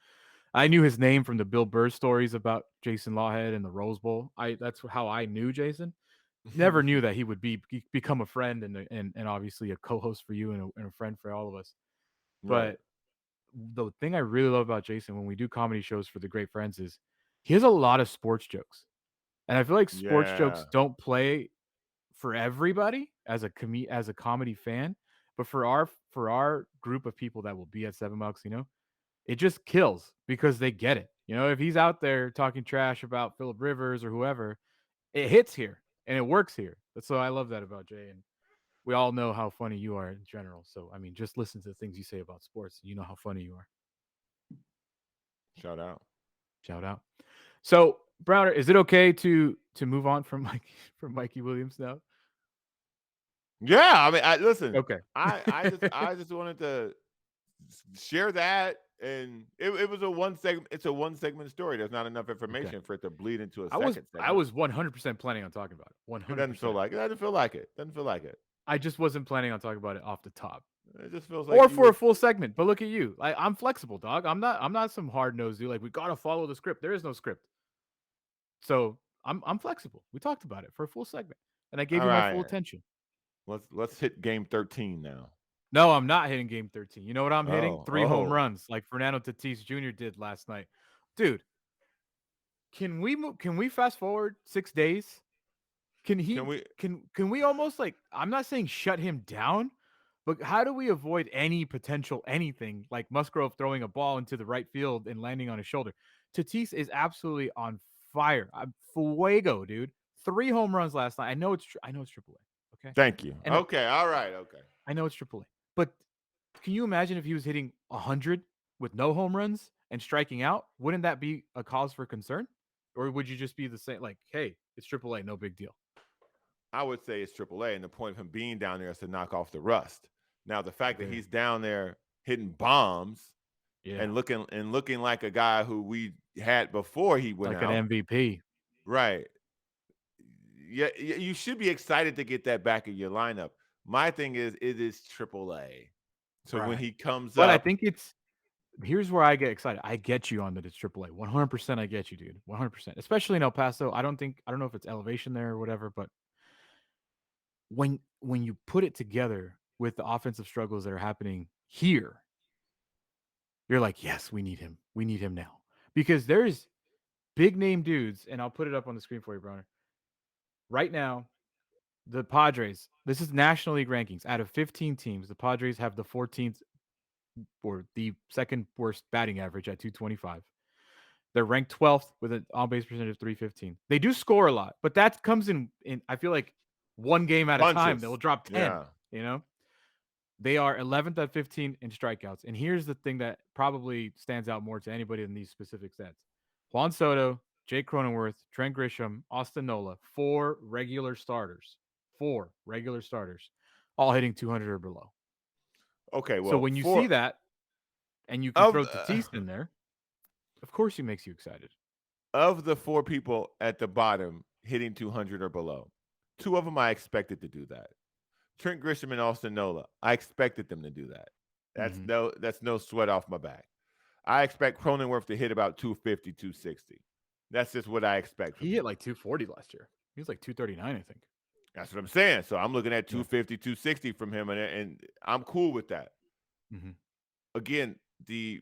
B: I knew his name from the Bill Burr stories about Jason Lawhead and the Rose Bowl. That's how I knew Jason. Never knew that he would become a friend and obviously a co-host for you and a friend for all of us. But the thing I really love about Jason when we do comedy shows for the Great Friends is he has a lot of sports jokes. And I feel like sports jokes don't play for everybody as a comedy fan, but for our group of people that will be at 7 Mile Casino, it just kills because they get it. If he's out there talking trash about Phillip Rivers or whoever, it hits here and it works here. So I love that about Jay, and we all know how funny you are in general. So I mean, just listen to the things you say about sports, you know how funny you are.
C: Shout out.
B: So Browner, is it okay to move on from Mikey Williams now?
C: Yeah, I mean, listen.
B: Okay.
C: I just wanted to share that, and it was a one segment. It's a one segment story. There's not enough information for it to bleed into a second segment.
B: I was 100% planning on talking about it. 100%.
C: It doesn't feel like it.
B: I just wasn't planning on talking about it off the top.
C: It just feels like
B: Or for a full segment. But look at you. I'm flexible, dog. I'm not some hard-nosed dude. Like, we gotta follow the script. There is no script. So I'm flexible. We talked about it for a full segment. And I gave
C: All
B: you my
C: right.
B: full attention.
C: Let's hit game 13 now.
B: No, I'm not hitting game 13. You know what I'm hitting?
C: Oh,
B: 3 home
C: oh.
B: runs, like Fernando Tatis Jr. did last night. Dude, can we fast forward 6 days? Can we almost, like, I'm not saying shut him down, but how do we avoid any potential anything like Musgrove throwing a ball into the right field and landing on his shoulder? Tatis is absolutely on fire. I'm fuego, dude. 3 home runs last night. I know it's AAA. Okay.
C: Thank you.
B: And
C: Okay. All right. Okay.
B: I know it's AAA. But can you imagine if he was hitting 100 with no home runs and striking out? Wouldn't that be a cause for concern? Or would you just be the same, like, hey, it's AAA, no big deal?
C: I would say it's AAA, and the point of him being down there is to knock off the rust. Now, the fact that he's down there hitting bombs and looking like a guy who we had before he went
B: like
C: out.
B: an MVP.
C: Right. Yeah, you should be excited to get that back in your lineup. My thing is, it is AAA. So when
B: Right.
C: he comes
B: But
C: up.
B: I think here's where I get excited. I get you on that it's AAA. 100% I get you, dude. 100%. Especially in El Paso. I don't know if it's elevation there or whatever, but when you put it together with the offensive struggles that are happening here, you're like, yes, we need him. We need him now. Because there's big name dudes, and I'll put it up on the screen for you, Bronner. Right now, the Padres, this is National League rankings. Out of 15 teams, the Padres have the 14th or the second worst batting average at 225. They're ranked 12th with an on-base percentage of 315. They do score a lot, but that comes in I feel like one game at a time. They'll drop 10,
C: Yeah.
B: you know? They are 11th at 15 in strikeouts. And here's the thing that probably stands out more to anybody in these specific stats. Juan Soto, Jake Cronenworth, Trent Grisham, Austin Nola, 4 regular starters. 4 regular starters, all hitting 200 or below.
C: Okay, well,
B: so when you see that and you can throw Tatis in there, of course it makes you excited.
C: Of the 4 people at the bottom hitting 200 or below, 2 of them I expected to do that. Trent Grisham and Austin Nola, I expected them to do that. That's no sweat off my back. I expect Cronenworth to hit about 250, 260. That's just what I expect.
B: He hit like 240 last year. He was like 239, I think.
C: That's what I'm saying. So I'm looking at 250, 260 from him, and I'm cool with that.
B: Mm-hmm.
C: Again, the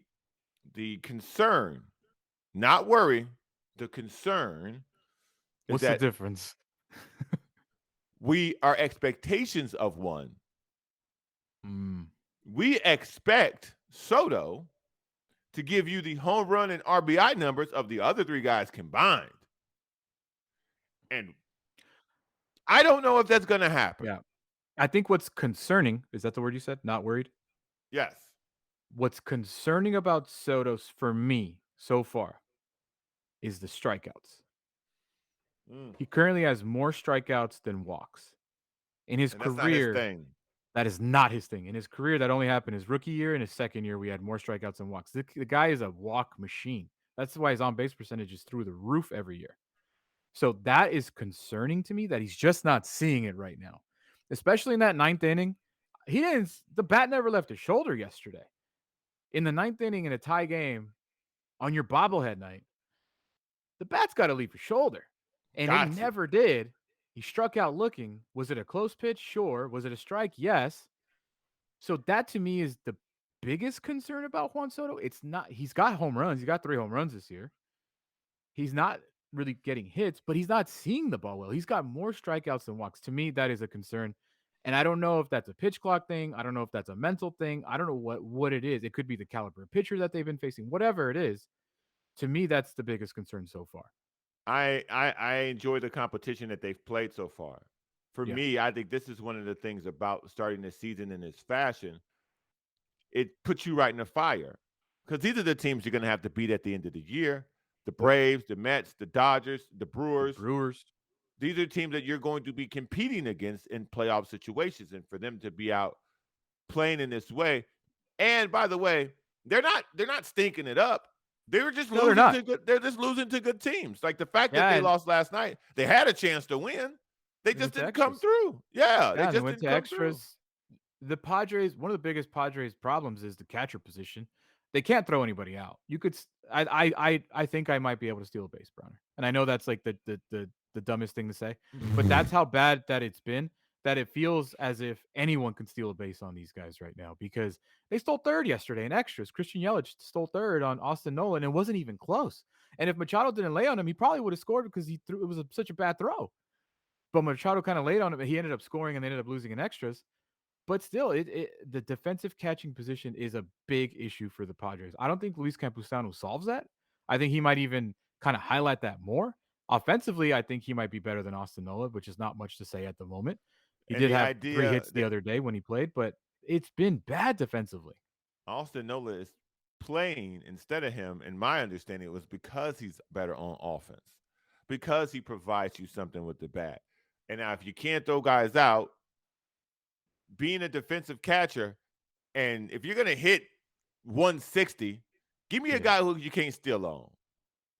C: concern, not worry, the concern is
B: What's the difference?
C: Our expectations of one.
B: Mm.
C: We expect Soto to give you the home run and RBI numbers of the other 3 guys combined. And I don't know if that's going to happen.
B: Yeah. I think what's concerning, is that the word you said? Not worried?
C: Yes.
B: What's concerning about Soto's for me so far is the strikeouts. He currently has more strikeouts than walks. In his career,
C: that's not his thing.
B: That is not his thing. In his career, that only happened his rookie year. In his second year, we had more strikeouts than walks. The guy is a walk machine. That's why his on-base percentage is through the roof every year. So that is concerning to me that he's just not seeing it right now. Especially in that 9th inning. The bat never left his shoulder yesterday. In the 9th inning in a tie game on your bobblehead night, the bat's got to leave your shoulder. And he never did. He struck out looking. Was it a close pitch? Sure. Was it a strike? Yes. So that to me is the biggest concern about Juan Soto. It's not, he's got home runs. He's got 3 home runs this year. He's not really getting hits, but he's not seeing the ball well. He's got more strikeouts than walks. To me, that is a concern. And I don't know if that's a pitch clock thing. I don't know if that's a mental thing. I don't know what it is. It could be the caliber of pitcher that they've been facing. Whatever it is, to me, that's the biggest concern so far.
C: I enjoy the competition that they've played so far. For me, I think this is one of the things about starting the season in this fashion. It puts you right in the fire because these are the teams you're going to have to beat at the end of the year. The Braves, the Mets, the Dodgers, the Brewers. These are teams that you're going to be competing against in playoff situations. And for them to be out playing in this way. And by the way, they're not stinking it up. They're just losing to good teams. Like the fact that they lost last night, they had a chance to win. They just didn't come through. Yeah, they just
B: went
C: didn't
B: to
C: come through.
B: extras. The Padres, one of the biggest Padres problems is the catcher position. They can't throw anybody out. You could, I think I might be able to steal a base, Browner. And I know that's like the dumbest thing to say, but that's how bad that it's been. That it feels as if anyone can steal a base on these guys right now because they stole third yesterday in extras. Christian Yelich stole third on Austin Nolan and it wasn't even close. And if Machado didn't lay on him, he probably would have scored because he threw. It was such a bad throw. But Machado kind of laid on it, but he ended up scoring and they ended up losing in extras. But still, the defensive catching position is a big issue for the Padres. I don't think Luis Campusano solves that. I think he might even kind of highlight that more. Offensively, I think he might be better than Austin Nola, which is not much to say at the moment. He did have 3 hits the other day when he played, but it's been bad defensively.
C: Austin Nola is playing instead of him, in my understanding, it was because he's better on offense, because he provides you something with the bat. And now if you can't throw guys out, being a defensive catcher, and if you're going to hit 160, give me a guy who you can't steal on.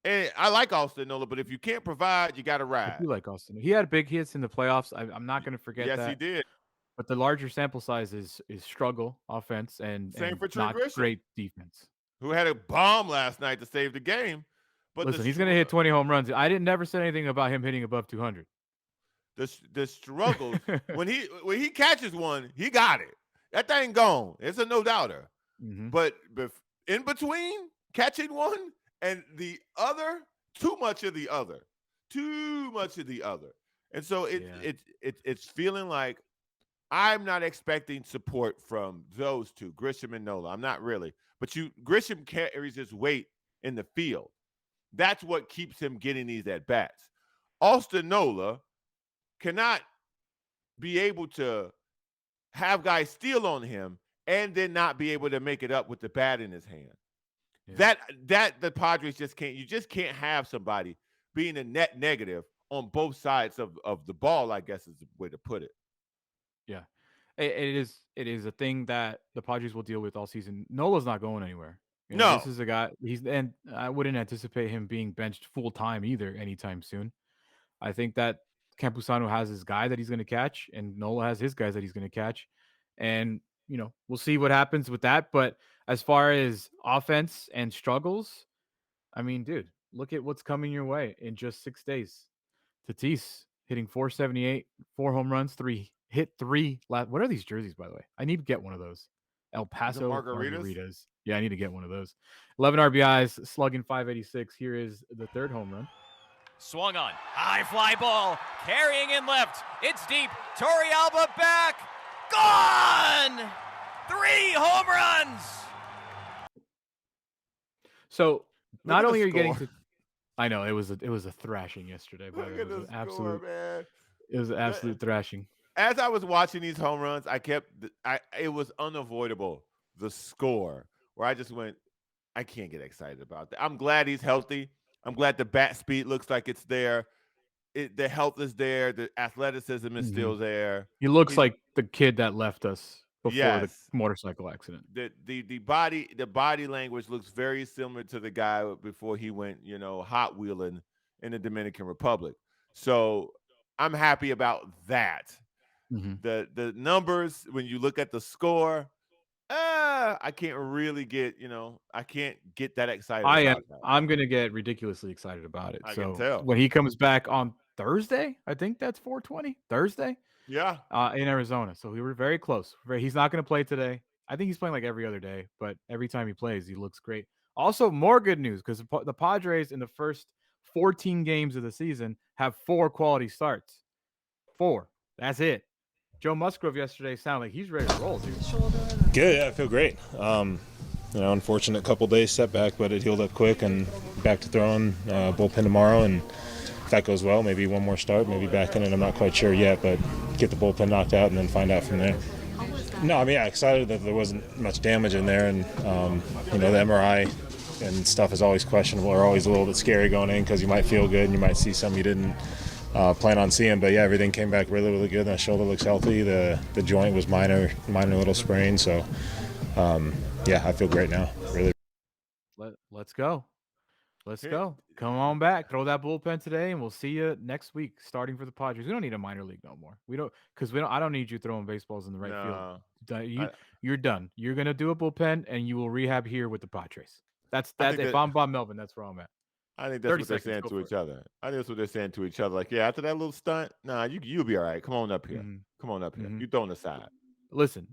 C: And I like Austin Nola, but if you can't provide, you got to ride.
B: I do like Austin. He had big hits in the playoffs. I'm not going to forget that.
C: Yes, he did.
B: But the larger sample size is struggle offense and
C: for Trey
B: not
C: Grisham,
B: great defense.
C: Who had a bomb last night to save the game. But
B: listen, he's going to hit 20 home runs. I never said anything about him hitting above 200.
C: The struggles when he catches one, he got it. That thing gone. It's a no doubter. But in between catching one and the other, too much of the other. And so it's feeling like I'm not expecting support from those two, Grisham and Nola. I'm not really. But Grisham carries his weight in the field. That's what keeps him getting these at bats. Austin Nola cannot be able to have guys steal on him and then not be able to make it up with the bat in his hand. That the Padres just can't. You just can't have somebody being a net negative on both sides of the ball, I guess is the way to put it.
B: Yeah. It is a thing that the Padres will deal with all season. Nola's not going anywhere. This is a guy. And I wouldn't anticipate him being benched full time either anytime soon. I think that Campusano has his guy that he's going to catch, and Nola has his guys that he's going to catch. And, we'll see what happens with that. But as far as offense and struggles, I mean, dude, look at what's coming your way in just 6 days. Tatis hitting 478, 4 home runs, 3. What are these jerseys, by the way? I need to get one of those. El Paso Margaritas. Yeah, I need to get one of those. 11 RBIs, slugging 586. Here is the 3rd home run.
G: Swung on. High fly ball. Carrying in left. It's deep. Torrealba back. Gone! 3 home runs!
B: So, not only are you getting to... I know, it was a thrashing yesterday. But it was an absolute thrashing.
C: As I was watching these home runs, it was unavoidable, the score, where I just went, I can't get excited about that. I'm glad he's healthy. I'm glad the bat speed looks like it's there. The health is there. The athleticism is still there.
B: He looks like the kid that left us before the motorcycle accident.
C: The body language looks very similar to the guy before he went, hot wheeling in the Dominican Republic. So I'm happy about that. The numbers, when you look at the score, I can't really get, I can't get that excited about that.
B: I'm going to get ridiculously excited about it.
C: I can tell.
B: When he comes back on Thursday, I think that's 420, Thursday.
C: Yeah.
B: In Arizona. So we were very close. He's not going to play today. I think he's playing like every other day, but every time he plays, he looks great. Also, more good news because the Padres in the first 14 games of the season have 4 quality starts. 4. That's it. Joe Musgrove yesterday sounded like he's ready to roll, dude.
H: Good, yeah, I feel great. Unfortunate couple days setback, but it healed up quick and back to throwing. Bullpen tomorrow, and if that goes well, maybe one more start, maybe back in it. I'm not quite sure yet, but get the bullpen knocked out and then find out from there. No, I mean, excited that there wasn't much damage in there, and the MRI and stuff is always questionable or always a little bit scary going in because you might feel good and you might see some you didn't plan on seeing. But yeah, everything came back really, really good. That shoulder looks healthy. The joint was minor little sprain. So yeah, I feel great now. Really.
B: Let's go. Let's go. Come on back. Throw that bullpen today, and we'll see you next week starting for the Padres. We don't need a minor league no more. I don't need you throwing baseballs in the right field. You're done. You're going to do a bullpen, and you will rehab here with the Padres. That's if I'm Bob Melvin, that's where I'm at.
C: I think that's what they're saying to each other. I think that's what they're saying to each other. Like, yeah, after that little stunt, you'll be all right. Come on up here. Come on up here. You throwing aside.
B: Listen,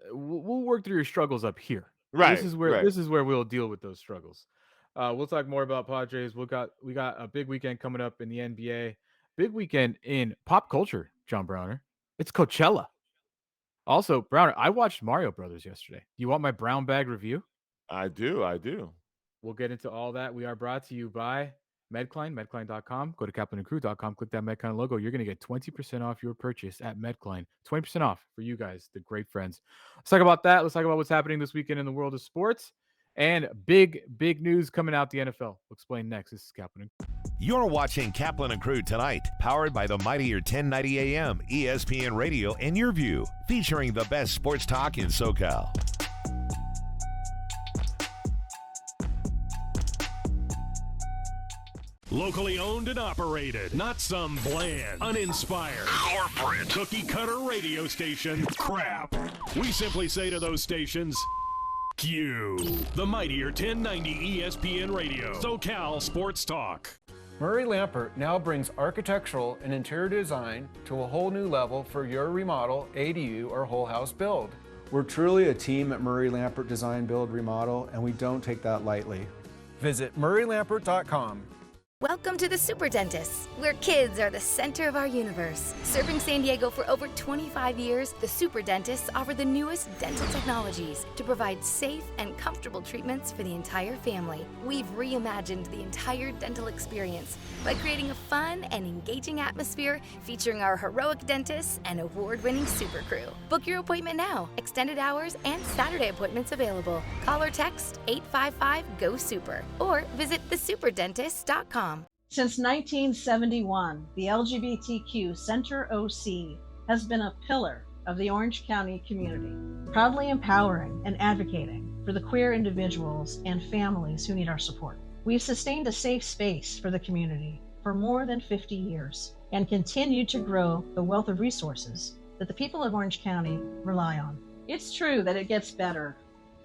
B: we'll work through your struggles up here.
C: Right.
B: This is where we'll deal with those struggles. We'll talk more about Padres. We got a big weekend coming up in the NBA. Big weekend in pop culture, John Browner. It's Coachella. Also, Browner, I watched Mario Brothers yesterday. Do you want my brown bag review?
C: I do.
B: We'll get into all that. We are brought to you by Medcline, medcline.com. Go to kaplanandcrew.com. Click that Medcline logo. You're going to get 20% off your purchase at Medcline. 20% off for you guys, the great friends. Let's talk about that. Let's talk about what's happening this weekend in the world of sports. And big news coming out the NFL. We'll explain next. This is Kaplan.
J: You're watching Kaplan and Crew Tonight, powered by the mightier 1090 AM, ESPN Radio, and YurView, featuring the best sports talk in SoCal.
A: Locally owned and operated, not some bland, uninspired, corporate, cookie-cutter radio station crap. We simply say to those stations, Q. The mightier 1090 ESPN Radio, SoCal Sports Talk.
K: Murray Lampert now brings architectural and interior design to a whole new level for your remodel, ADU, or whole house build.
W: We're truly a team at Murray Lampert Design, Build, Remodel, and we don't take that lightly.
K: Visit murraylampert.com.
X: Welcome to the Super Dentists, where kids are the center of our universe. Serving San Diego for over 25 years, the Super Dentists offer the newest dental technologies to provide safe and comfortable treatments for the entire family. We've reimagined the entire dental experience by creating a fun and engaging atmosphere featuring our heroic dentists and award-winning super crew. Book your appointment now. Extended hours and Saturday appointments available. Call or text 855-GO-SUPER or visit thesuperdentist.com.
Y: Since 1971, the LGBTQ Center OC has been a pillar of the Orange County community, proudly empowering and advocating for the queer individuals and families who need our support. We've sustained a safe space for the community for more than 50 years and continue to grow the wealth of resources that the people of Orange County rely on. It's true that it gets better.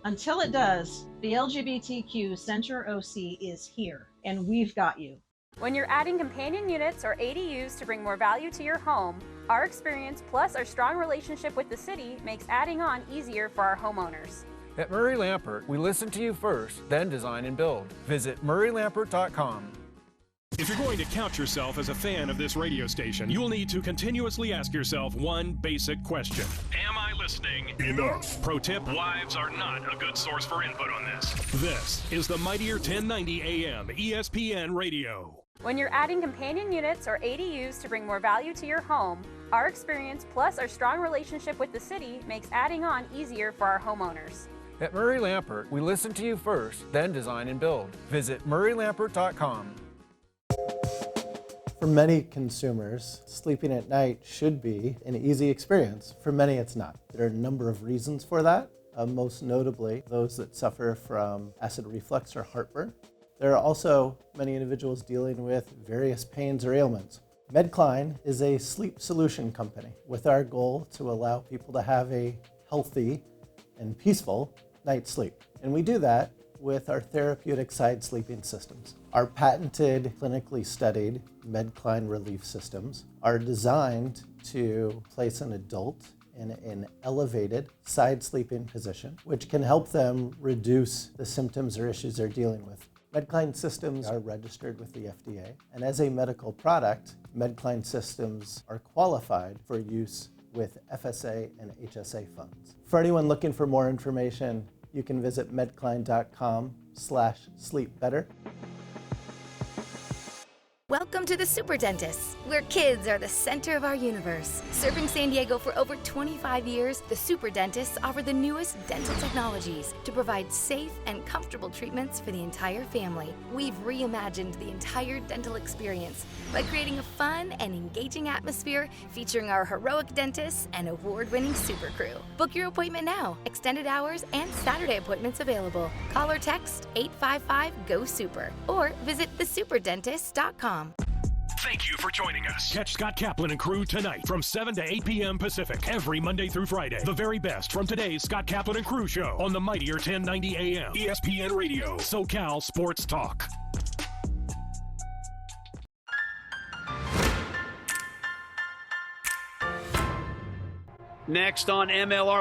Y: Until it does, the LGBTQ Center OC is here, and we've got you.
Z: When you're adding companion units or ADUs to bring more value to your home, our experience plus our strong relationship with the city makes adding on easier for our homeowners.
K: At Murray Lampert, we listen to you first, then design and build. Visit murraylampert.com.
A: If you're going to count yourself as a fan of this radio station, you'll need to continuously ask yourself one basic question. Am I listening enough? Pro tip, wives are not a good source for input on this. This is the mightier 1090 AM ESPN Radio.
Z: When you're adding companion units or ADUs to bring more value to your home, our experience plus our strong relationship with the city makes adding on easier for our homeowners.
K: At Murray Lampert, we listen to you first, then design and build. Visit murraylampert.com.
N: For many consumers, sleeping at night should be an easy experience. For many, it's not. There are a number of reasons for that, most notably those that suffer from acid reflux or heartburn. There are also many individuals dealing with various pains or ailments. Medcline is a sleep solution company with our goal to allow people to have a healthy and peaceful night's sleep. And we do that with our therapeutic side sleeping systems. Our patented, clinically studied Medcline relief systems are designed to place an adult in an elevated side sleeping position, which can help them reduce the symptoms or issues they're dealing with. Medcline systems are registered with the FDA, and as a medical product, Medcline systems are qualified for use with FSA and HSA funds. For anyone looking for more information, you can visit medcline.com/sleepbetter.
X: Welcome Welcome to the Super Dentists, where kids are the center of our universe. Serving San Diego for over 25 years, the Super Dentists offer the newest dental technologies to provide safe and comfortable treatments for the entire family. We've reimagined the entire dental experience by creating a fun and engaging atmosphere featuring our heroic dentists and award-winning super crew. Book your appointment now. Extended hours and Saturday appointments available. Call or text 855-GO-SUPER or visit thesuperdentist.com.
A: Thank you for joining us. Catch Scott Kaplan and Crew tonight from 7 to 8 p.m. Pacific every Monday through Friday. The very best from today's Scott Kaplan and Crew show on the mightier 1090 AM ESPN Radio, SoCal Sports Talk.
F: Next on MLR